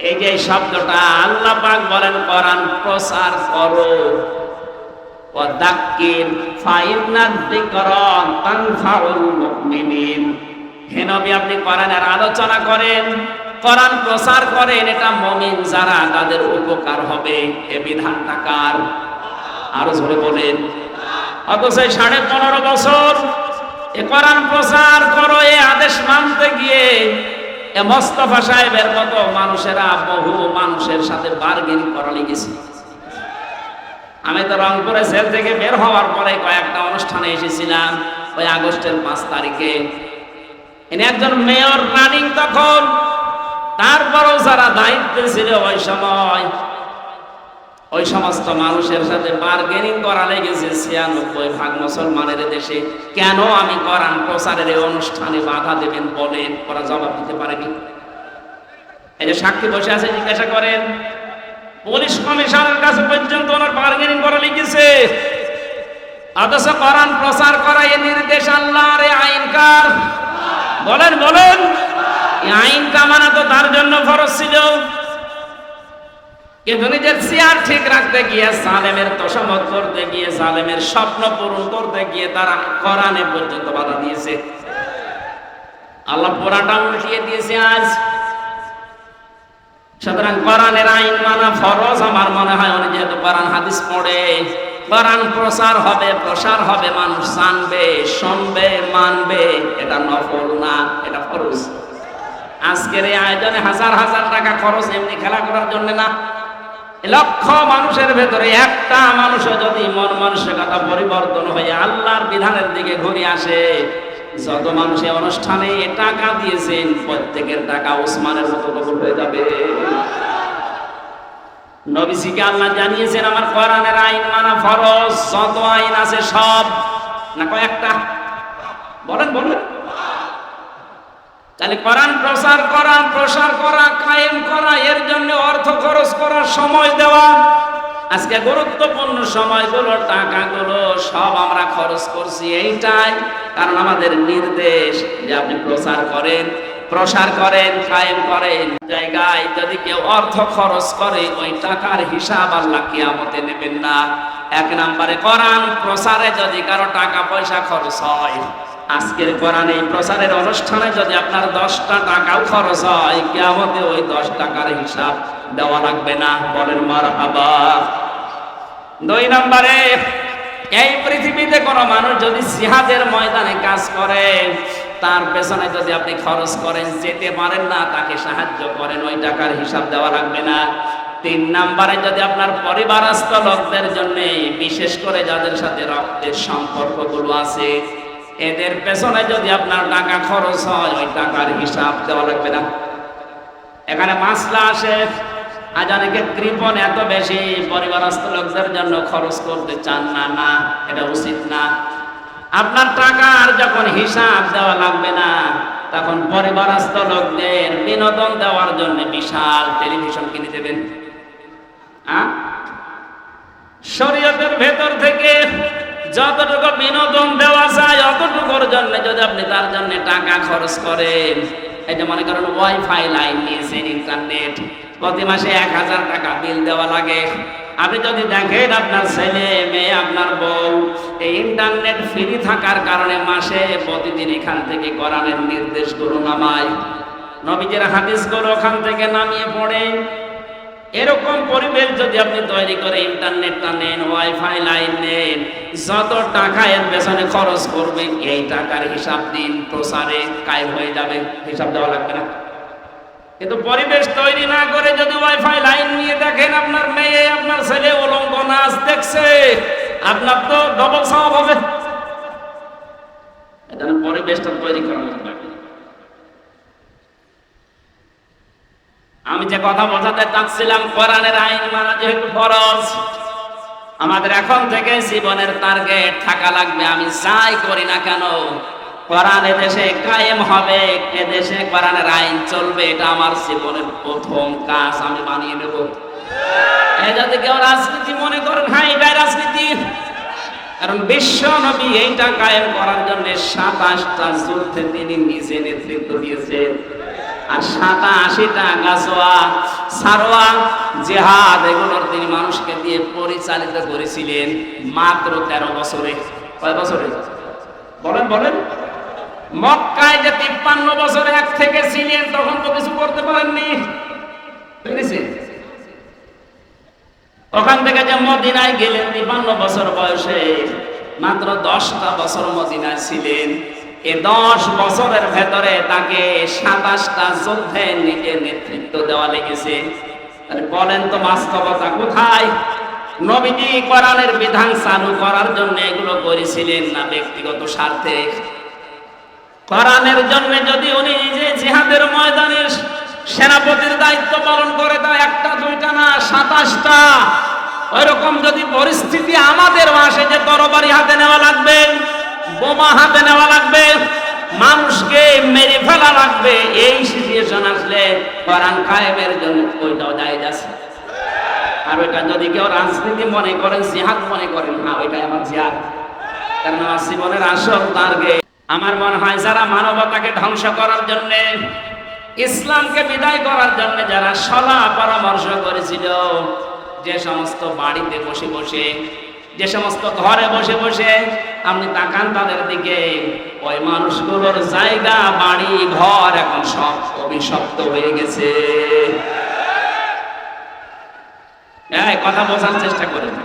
এই যে শব্দটা আল্লাহ পাক বলেন কোরআন প্রচার করো। ওয়াদাক্কির ফাইন্নাদ যিকরা তানফাউল মুমিনিন। হে নবী, আপনি কোরআনের আলোচনা করেন, কোরআন প্রচার করেন, এটা মুমিন যারা তাদের উপকার হবে। এই বিধানটা কার? আরো জোরে বলেন। অথচ 15.5 বছর এ কোরআন প্রচার করো, এ আদেশ মানতে গিয়ে এ মোস্তফা সাহেবের মতো মানুষেরা বহু মানুষের সাথে বার্গেনিং করা লেগেছে। আমি তো রংপুরে জেল থেকে বের হওয়ার পরে কয়েকটা অনুষ্ঠানে এসেছিলাম। ওই আগস্টের 5 তারিখে ইনি একজন মেয়র রানিং তখন, তারপরও যারা দায়িত্বে ছিল ওই সময়, ওই সমস্ত মানুষের সাথে বার্গেনিং করা লেগেছে 96% মুসলমানের দেশে। কেন আমি কোরআন প্রচারের এই অনুষ্ঠানে বাধা দেবেন বলেন? ওরা জবাব দিতে পারেনি। এই যে সাক্ষী বসে আছে, জিজ্ঞাসা করেন, পুলিশ কমিশনের কাছে পর্যন্ত ওনার বার্গেনিং করা লেগেছে। অথচ কোরআন প্রচার করা এই নির্দেশ আল্লাহর, এই আইন কার? বলেন বলেন। এই আইনটা মানা তো তার জন্য ফরজ ছিল, কিন্তু নিজের চেয়ার ঠিক রাখতে গিয়ে, জালেমের তোষামত করতে গিয়ে, জালেমের স্বপ্ন পূরণ করতে গিয়ে তারা কোরআনে পর্যন্ত বাধা দিয়েছে। আল্লাহ পুরাটা উল্টিয়ে দিয়েছে আজ। সুতরাং কোরআনের আইন মানা ফরজ। আমার মনে হয় উনি যেহেতু কোরআন হাদিস পড়ে, কোরআন প্রচার হবে, প্রসার হবে, মানুষ জানবে, শুনবে, মানবে। এটা নফল না, এটা ফরজ। আজকের এই আয়োজনে হাজার হাজার টাকা খরচ এমনি খেলা করার জন্য না, লক্ষ মানুষের ভেতরে একটা মানুষও যদি মন মানসিকতা পরিবর্তন হয়ে আল্লাহর বিধানের দিকে ঘুরে আসে, যত মানুষ এই অনুষ্ঠানে টাকা দিয়েছেন প্রত্যেকের টাকা ওসমানের মতো কবুল হয়ে যাবে। নবীজিকে আল্লাহ জানিয়েছেন আমার কোরআনের আইন মানা ফরজ, যত আইন আছে সব, না কয়েকটা? বলেন বলেন। তাহলে কোরআন প্রসার করা কায়েম করা, এর জন্য অর্থ খরচ করার সময় দেওয়া। আজকে গুরুত্বপূর্ণ সময়গুলো টাকাগুলো সব আমরা খরচ করছি এইটাই, কারণ আমাদের নির্দেশ যে আপনি প্রসার করেন কায়েম করেন। জায়গায় যদি কেউ অর্থ খরচ করে ওই টাকার হিসাব আল্লাহ কিয়ামতে নেবেন না। এক নম্বরে কোরআন প্রসারে যদি কারো টাকা পয়সা খরচ হয়, আজকের কোরআন এই প্রচারের অনুষ্ঠানে যদি আপনার 10টা টাকাও খরচ হয়, কিয়ামতে ওই 10 টাকার হিসাব দেওয়া লাগবে না। বলেন মারহাবা। 2 নম্বরে, এই পৃথিবীতে কোনো মানুষ যদি জিহাদের ময়দানে কাজ করে, তার পেছনে যদি আপনি খরচ করেন, যেতে পারেন না, তাকে সাহায্য করেন, ওই টাকার হিসাব দেওয়া লাগবে না। 3 নম্বরে, যদি আপনার পরিবারস্থ লোকদের জন্য, বিশেষ করে যাদের সাথে রক্তের সম্পর্কগুলো আছে, এদের পেছনে যদি আপনার টাকা খরচ হয়, ওই টাকার হিসাব দেওয়া লাগবে না। এখানে মাসলা আসে, আজ অনেকে কৃপণ এত বেশি পরিবারস্থ লোকদের জন্য খরচ করতে চান না। না, এটা উচিত না। আপনার টাকার যখন হিসাব দেওয়া লাগবে না, তখন পরিবারস্থ লোকদের বিনোদন দেওয়ার জন্য বিশাল টেলিভিশন কিনে দেবেন। শরীয়তের ভেতর থেকে যতটুকু বিনোদন দেওয়া যায় অতটুকুর জন্য যদি আপনি তার জন্য টাকা খরচ করেন, এই যে মনে করেন ওয়াইফাই লাইন নিয়েছেন, ইন্টারনেট, প্রতি মাসে 1000 টাকা বিল দেওয়া লাগে। আপনি যদি দেখেন আপনার ছেলে মেয়ে, আপনার বউ এই ইন্টারনেট ফ্রি থাকার কারণে মাসে প্রতিদিন এখান থেকে কোরআনের নির্দেশগুলো নামায়, নবীজির হাদিসগুলো ওখান থেকে নামিয়ে পড়ে, এরকম পরিবেশ যদি আপনি তৈরি করে ইন্টারনেটটা নেন, ওয়াইফাই লাইন নেন, যত টাকা এর পেছনে খরচ করবেন এই টাকার হিসাব দিন, প্রসারে কায়েম হয়ে যাবে, হিসাব দেওয়া লাগবে না। কিন্তু পরিবেশ তৈরি না করে যদি ওয়াইফাই লাইন নিয়ে দেখেন আপনার মেয়ে আপনার ছেলে উলঙ্গ নাচ দেখছে, আপনার তো ডবল সওয়াব হবে। এটা পরিবেশটা তৈরি করা লাগবে। আমি যে কথা বোঝাতে চাচ্ছিলাম, কোরআনের আইন মানা যেহেতু ফরজ, আমাদের এখন থেকে জীবনের টার্গেট থাকা লাগবে, আমি যাই করি না কেন কোরআন এদেশে কায়েম হবে, এদেশে কোরআনের আইন চলবে, এটা আমার জীবনের প্রথম কাজ, আমি বানিয়ে নেব। এই যদি কেউ রাজনীতি মনে করেন, হ্যাঁ এটাই রাজনীতি, কারণ বিশ্ব নবী এইটা কায়েম করার জন্য 27টা যুদ্ধে তিনি নিজে নেতৃত্ব দিয়েছেন, আর 87টা গাজওয়া, সারওয়া, জিহাদ এগুলোর তিনি মানুষকে দিয়ে পরিচালিত করেছিলেন মাত্র 13 বছরে। কয় বছরে? বলেন বলেন। মক্কায় যে 53 বছর এক থেকে ছিলেন, তখন তো কিছু করতে পারেননি, বুঝেছেন? ওখান থেকে যে মদিনায় গেলেন 53 বছর বয়সে, মাত্র 10টা বছর মদিনায় ছিলেন। এই 10 বছরের ভেতরে তাকে 27টা যুদ্ধে নিজের নেতৃত্ব দেওয়া লেগেছে। বলেন তো বাস্তবতা কোথায়? নবীজি কোরআনের বিধান চালু করার জন্য এগুলো করেছিলেন না ব্যক্তিগত স্বার্থে? কোরআনের জন্য যদি উনি নিজে জিহাদের ময়দানে সেনাপতির দায়িত্ব পালন করে, তা 1টা 2টা না 27টা। ওইরকম যদি পরিস্থিতি আমাদের আসে যে তরবারি হাতে নেওয়া লাগবে, বোমা হাতে নেওয়া লাগবে, মানুষকে মেরে ফেলা লাগবে, এই সিচুয়েশন আসলে কোরআন কায়েমের জন্য ওইটাও জায়েজ আছে। আর ওইটা যদি কেউ রাজনীতি মনে করেন, জিহাদ মনে করেন, না ওইটাই আমার জিহাদ, কারণ আমার জীবনের আসল টার্গেট। আমার মনে হয় যারা মানবতাকে ধ্বংস করার জন্য, ইসলামকে বিদায় করার জন্য যারা সলা পরামর্শ করেছিল, যে সমস্ত বাড়িতে বসে বসে, যে সমস্ত ঘরে বসে বসে আপনি তাকান তাদের দিকে, ওই মানুষগুলোর জায়গা, বাড়ি, ঘর এখন সব অভিশপ্ত হয়ে গেছে। এই কথা বোঝার চেষ্টা করেন।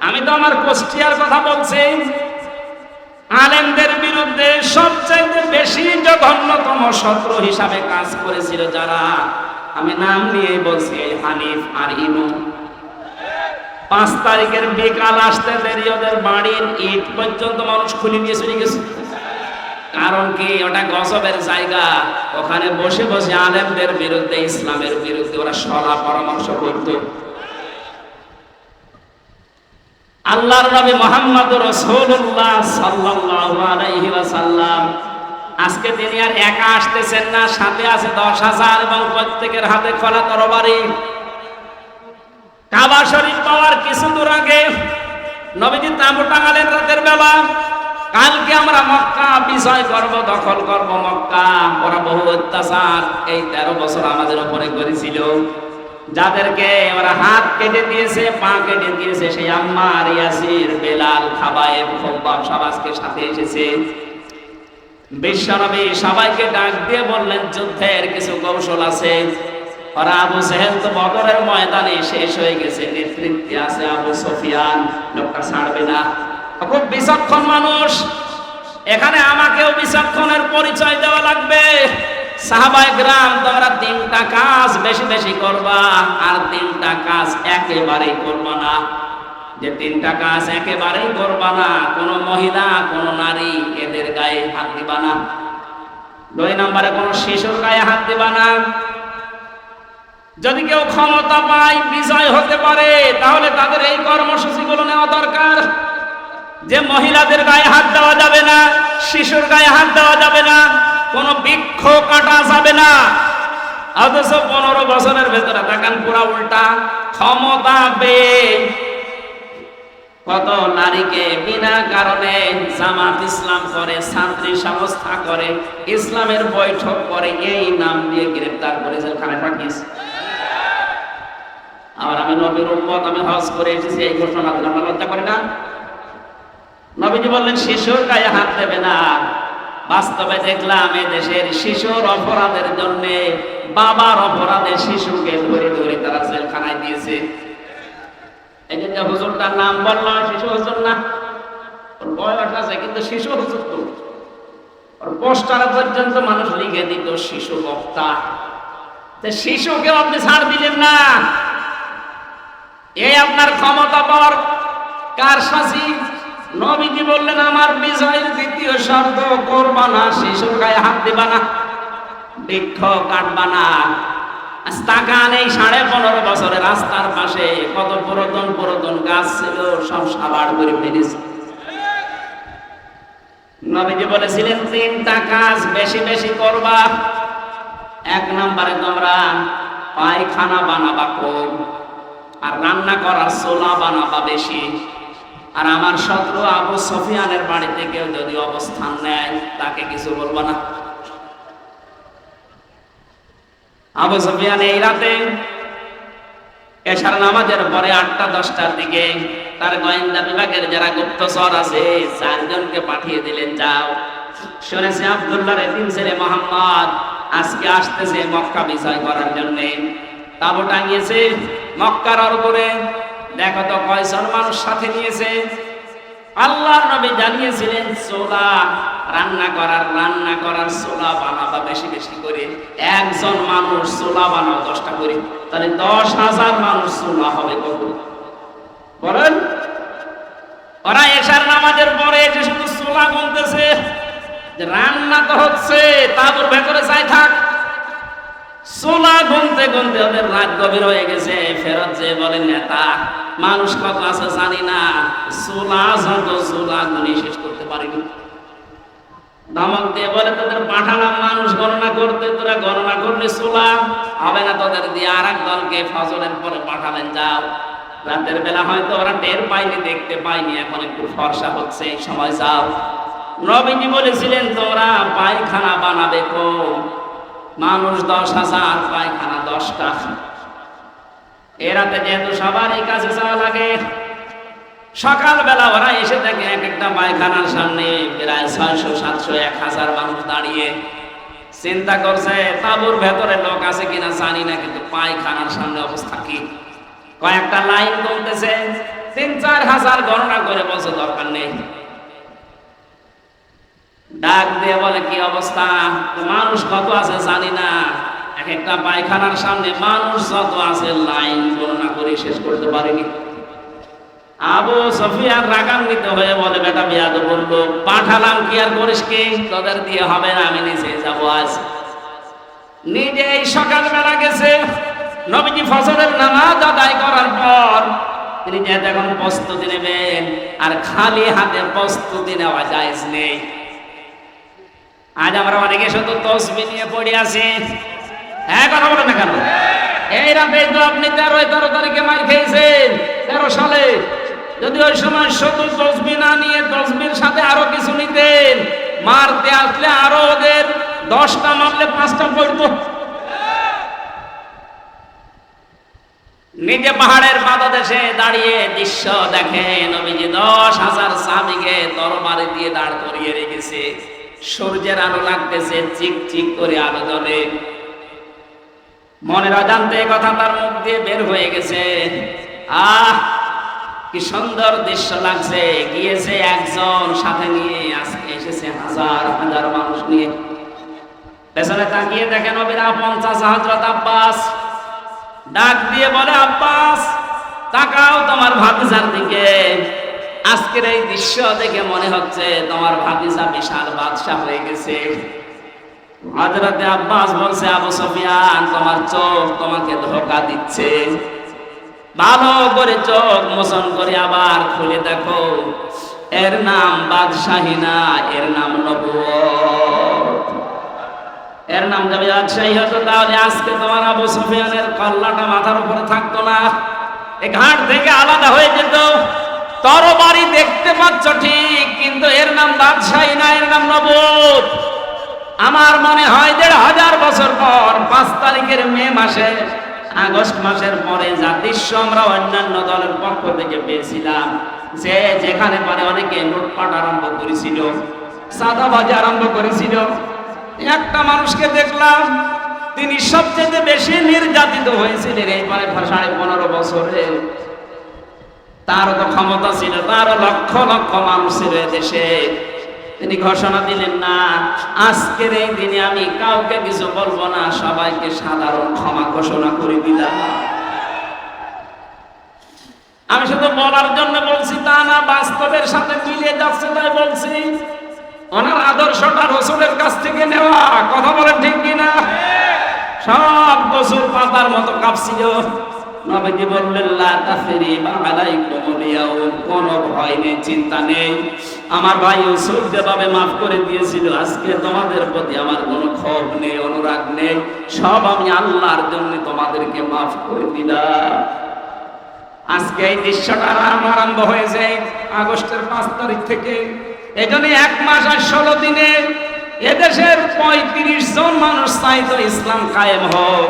আমি তো আমার কুষ্টিয়ার কথা বলছি। আলেমদের বিরুদ্ধে সবচেয়ে বেশি জঘন্যতম শত্রু হিসাবে কাজ করেছিল যারা, আমি নাম নিয়ে বলছি, এই হানিফ আর ইনু। 5 তারিখের বিকাল আসতে দেরি, ওদের বাড়ির ইট পর্যন্ত মানুষ খুলে নিয়ে চলে গেছে। কারণ কি? ওটা গজবের জায়গা। ওখানে বসে বসে আলেমদের বিরুদ্ধে, ইসলামের বিরুদ্ধে ওরা সলা পরামর্শ করত। আল্লাহর নবী মুহাম্মদুর রাসূলুল্লাহ সাল্লাল্লাহু আলাইহি ওয়াসাল্লাম আজকে তিনি আর একা আসতেছেন না, সাথে আছে 10,000 এবং প্রত্যেকের হাতে খোলা তরবারি। কাবা শরীফ পাওয়ার কিছু দূর আগে নবীজি তাঁবু টাঙালেন রাতের বেলা। কালকে আমরা মক্কা বিজয় করব, দখল করব মক্কা। ওরা বহু অত্যাচার এই 13 বছর আমাদের উপরে করেছিল। যাদেরকে ওরা হাত কেটে দিয়েছে, পা কেটে দিয়েছে, সেই আম্মার, ইয়াসির, বেলাল, খাবায়েব, খব্বাব সব আজকে সাথে এসেছে। বিশ্বনবী সবাইকে ডাক দিয়ে বললেন, যুদ্ধের কিছু কৌশল আছে। ওরা আবু জেহেল তো বদরের ময়দানে শেষ হয়ে গেছে, নেতৃত্বে আছে আবু সুফিয়ান, লোকটা ছাড়বে না। খুব বিচক্ষণ মানুষ। এখানে আমাকেও বিচক্ষণের পরিচয় দেওয়া লাগবে। সাহাবায়ে কেরাম, তোমরা 3টা কাজ বেশি বেশি করবা, আর 3টা কাজ একেবারেই করবা না। যে 3টা কাজ একেবারেই করবা না, কোন মহিলা, কোন নারী এদের গায়ে হাত দিবা না। 2 নম্বরে কোন শিশুর গায়ে হাত দিবা না। যদি কেউ ক্ষমতা পায়, বিজয় হতে পারে, তাহলে তাদের এই কর্মসূচিগুলো নেওয়া দরকার। যে মহিলাদের গায়ে হাত দেওয়া যাবে না, শিশুর গায়ে হাত দেওয়া যাবে না, কোন বৃক্ষ কাটা যাবে না। অথচ 15 বছরের ভেতরে তাকান, পুরা উল্টা। ক্ষমতা পেয়ে কত নারীকে বিনা কারণে জামাত ইসলাম করে, ছাত্রী সংস্থা করে, ইসলামের বৈঠক করে, এই নাম দিয়ে গ্রেফতার করে জেলখানায় পাঠিয়েছে। আবার আমি নবীর উম্মত, আমি হজ করে এসেছি, এই ঘোষণা দিলাম, লজ্জা করে না? নবীজি বললেন শিশুর গায়ে হাত দেবে না। বাস্তবে দেখলাম এ দেশের শিশুর অপরাধের জন্য, বাবার অপরাধে শিশুকে ধরে ধরে তারা জেলখানায় দিয়েছে। এই যে হুজুরটার নাম বললাম, শিশু হুজুর না, ওর বয়স আছে কিন্তু শিশু হুজুর তো। ওর পোস্টার পর্যন্ত মানুষ লিখে দিত শিশু বক্তা। শিশুকেও আপনি ছাড় দিলেন না। এই আপনার ক্ষমতা পাওয়ার কারসাজি। নবীজি বললেন, আমার বিজয়ের 2য় শর্ত, করবা না শিশুর গায়ে হাত দিবা না, বৃক্ষ কাটবা না। তাকান, এই 15.5 বছরে রাস্তার পাশে কত পুরাতন পুরাতন গাছ ছিল, সব সাবাড় করে ফেলেছে। নবীজি বলেছিলেন 3টা কাজ বেশি বেশি করবা। 1 নম্বরে তোমরা পায়খানা বানাবা কম, আর রান্না করার চুলা বানাবা বেশি। আর আমার শত্রু আবু সুফিয়ানের বাড়িতে কেউ যদি অবস্থান নেয়, তাকে কিছু বলবো না। আবু সুফিয়ান এই রাতে এশার নামাজের পরে 8টা-10টার দিকে তার গোয়েন্দা বিভাগের যারা গুপ্তচর আছে 4 জনকে পাঠিয়ে দিলেন, যাও, শুনেছি আব্দুল্লাহর এতিম ছেলে মুহাম্মদ আজকে আসতেছে মক্কা বিজয় করার জন্য। তাবু টাঙিয়েছে মক্কার অরবরে, দেখো তো কয়জন মানুষ সাথে নিয়েছে। আল্লাহর নবী জানিয়েছিলেন, চুলা রান্না করার চুলা বানাবা বেশি বেশি করে। 1 জন মানুষ চুলা বানাও 10টা করে, তাহলে 10,000 মানুষ চুলা হবে কত বলেন? ওরা এশার নামাজের পরে এসে শুধু চুলা গুনতেছে, যে রান্না তো হচ্ছে, তারপর ভেতরে যাই থাক। চুলা গুনতে গুনতে ওদের রাত গভীর হয়ে গেছে। ফেরত যে বলেন, নেতা মানুষ কত আছে জানি না, চুলা গুনি শেষ করতে পারিনি। ধমক দিয়ে বলে, তোদের পাঠালাম মানুষ গণনা করতে, তোরা গণনা করলে চুলা হবে না, তোদের দিয়ে আরেক দলকে ফজরের পরে পাঠালেন, যাও। রাতের বেলা হয়তো ওরা টের পাইনি, দেখতে পাইনি, এখন একটু ফর্সা হচ্ছে, এই সময় যাও। নবীজি বলেছিলেন, তোমরা পায়খানা বানাবে কম, মানুষ 10,000, পায়খানা 10টা। এরাতে যেহেতু সবার এই কাছে যাওয়া লাগে, সকালবেলা ওরা এসে থাকে এক একটা পায়খানার সামনে প্রায় 600, 700, 1000 মানুষ দাঁড়িয়ে। চিন্তা করছে তাঁবুর ভেতরে লোক আছে কিনা জানি না, কিন্তু পায়খানার সামনে অবস্থা কি। কয়েকটা লাইন গুনতেছে, 3-4 হাজার গণনা করে বলছে দরকার নেই। ডাক দিয়ে বলে, কি অবস্থা, মানুষ কত আছে জানি না, এক একটা পায়খানার সামনে মানুষ যত আছে লাইন গণনা করে শেষ করতে পারিনি। আবু সুফিয়ান রাগান্বিত হয়ে বলে, বেটা বেয়াদব বললো, পাঠালাম কি আর করিস কি, তোদের দিয়ে হবে না, আমি নিচে যাবো আজ। নিজেই সকালবেলা গেছে, নবীজি ফজরের নামাজ আদায় করার পর তিনি যে এখন প্রস্তুতি নেবেন, আর খালি হাতে প্রস্তুতি নেওয়া জায়েজ নেই। আজ আমরা অনেকে শুধু তসবিহ নিয়ে পড়ে আছি। হ্যাঁ, কথা বলেন না কেন? এই রাতে তো আপনি 13 তারিখে মার খেয়েছেন, 13 সালে। যদি ওই সময় শুধু তসবিহ না নিয়ে তসবির সাথে আরো কিছু নিতেন, মারতে আসলে আরো ওদের 10টা মারলে 5টা পড়তো। নিজে পাহাড়ের পাদদেশে দাঁড়িয়ে দৃশ্য দেখে, নবীজি 10,000 সাহাবীকে তরবারি দিয়ে দাঁড় করিয়ে রেখেছে। সূর্যের আলো লাগতেছে, চিক চিক করে আলো জ্বলে। মনের অজান্তে কথা তার মুখ দিয়ে বের হয়ে গেছে, আহ কি সুন্দর দৃশ্য লাগছে। গিয়েছে একজন, সাথে নিয়ে আজকে এসেছে হাজার হাজার মানুষ নিয়ে। পেছনে তাকিয়ে দেখে নবীর আপন চাচা হযরত আব্বাস ডাক দিয়ে বলে, আব্বাস তাকাও তোমার ভাতিজার দিকে। আজকের এই দৃশ্য দেখে মনে হচ্ছে তোমার ভাতিজা বিশাল বাদশা হয়ে গেছে। হযরত আব্বাস বলছে, আবু সুফিয়ান তোমার চোখ তোমাকে ধোঁকা দিচ্ছে। ভালো করে চোখ মোচন করে আবার খুলে দেখো, এর নাম বাদশাহী না, এর নাম নবুয়ত। এর নাম যদি বাদশাহী হতো তাহলে আজকে তোমার আবু সুফিয়ানের কল্লাটা মাথার উপরে থাকতো না, এই ঘাট থেকে আলাদা হয়ে যেত। তরবারি দেখতে পাচ্ছ ঠিক, কিন্তু এর নাম বাদশাহী না, এর নাম নবুয়ত। আমার মনে হয় 1500 বছর পর 5 তারিখের মে মাসে, আগস্ট মাসের পরে যা দৃশ্য আমরা অন্যান্য দলের পক্ষ থেকে পেয়েছিলাম, যে যেখানে পারে অনেকে লুটপাট আরম্ভ করেছিল, চাঁদাবাজি আরম্ভ করেছিল। একটা মানুষকে দেখলাম, তিনি সবচেয়ে বেশি নির্যাতিত হয়েছিলেন এই 15.5 বছরে। তারও তো ক্ষমতা ছিল, তারও লক্ষ লক্ষ মানুষ ছিল দেশে। তিনি ঘোষণা দিলেন, না আজকের এই দিনে আমি কাউকে কিছু বলবো না, সবাইকে সাধারণ ক্ষমা ঘোষণা করে দিলাম। আমি শুধু বলার জন্য বলছি তা না, বাস্তবের সাথে মিলিয়ে যাচ্ছে তাই বলছি। ওনার আদর্শটা রাসূলের কাছ থেকে নেওয়া, কথা বলেন ঠিক কিনা? সব গোসল পাতার মতো কাঁপছিল। নবীজি বললেন, লা তাসরিবা আলাইকুমুল ইয়াউম, কোনো ভয় নেই, চিন্তা নেই। আমার ভাই ইউসুফ যেভাবে মাফ করে দিয়েছিল, আজকে তোমাদের প্রতি আমার কোনো ক্ষোভ নেই, অনুরাগ নেই। সব আমি আল্লাহর জন্য তোমাদেরকে মাফ করে দিলাম। আজকে এই দৃশ্যটা আরম্ভ হয়েছে আগস্টের 5 তারিখ থেকে। এজন্য 1 মাস আর 16 দিনে এদেশের 35 জন মানুষ চাইতো ইসলাম কায়েম হোক।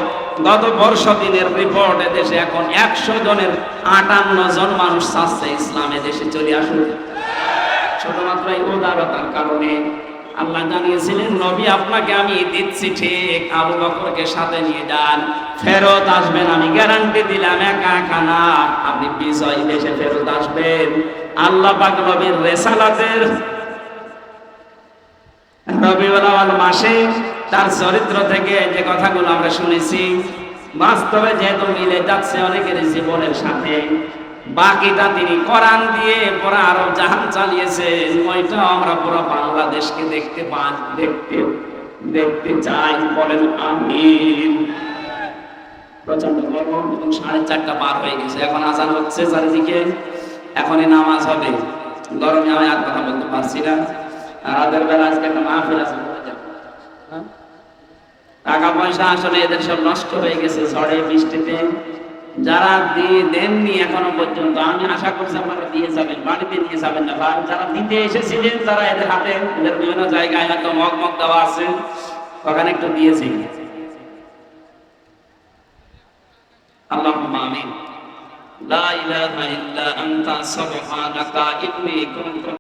গত বর্ষ দিনের রিপোর্ট, এদেশে এখন 100 জনের 58 জন মানুষ চাচ্ছে ইসলাম এদেশে চলে আসুক। শুধুমাত্র এই উদারতার কারণে আল্লাহ জানিয়েছিলেন, নবী আপনাকে আমি দিচ্ছি ঠিক, আবু বকরকে সাথে নিয়ে যান, ফেরত আসবেন, আমি গ্যারান্টি দিলাম, একা একা না, আপনি বিজয় দেশে ফেরত আসবেন। আল্লাহ পাক নবীর রিসালাতের রবিউল আউয়াল মাসে তার চরিত্র থেকে যে কথাগুলো আমরা শুনেছি, বাস্তবে যেহেতু মিলে যাচ্ছে অনেকের জীবনের সাথে, বাকিটা তিনি কোরআন দিয়ে পুরো আরব জাহান চালিয়েছেন। ওইটাও আমরা পুরো বাংলাদেশকে দেখতে চাই। বলেন আমিন। প্রচন্ড গরম, 4:30 পার হয়ে গেছে, এখন আজান হচ্ছে চারিদিকে, এখনই নামাজ হবে। গরমে আমি আর কথা বলতে পারছি না। রাতের বেলা আজকে একটা মাহফিল আছে, টাকা পয়সা আসলে এদের সব নষ্ট হয়ে গেছে ঝড়ে বৃষ্টিতে। যারা দিয়ে দেননি এখনো পর্যন্ত, আমি আশা করছি আপনারা দিয়ে যাবেন, বাড়িতে নিয়ে যাবেন না। বা যারা দিতে এসেছিলেন, তারা এদের হাতে, এদের বিভিন্ন জায়গায় হয়তো মগ দেওয়া আছে, ওখানে একটু দিয়েছি। আল্লাহুম্মা আমিন। লা ইলাহা ইল্লা আনতা সুবহানাকা ইন্নী কুনতু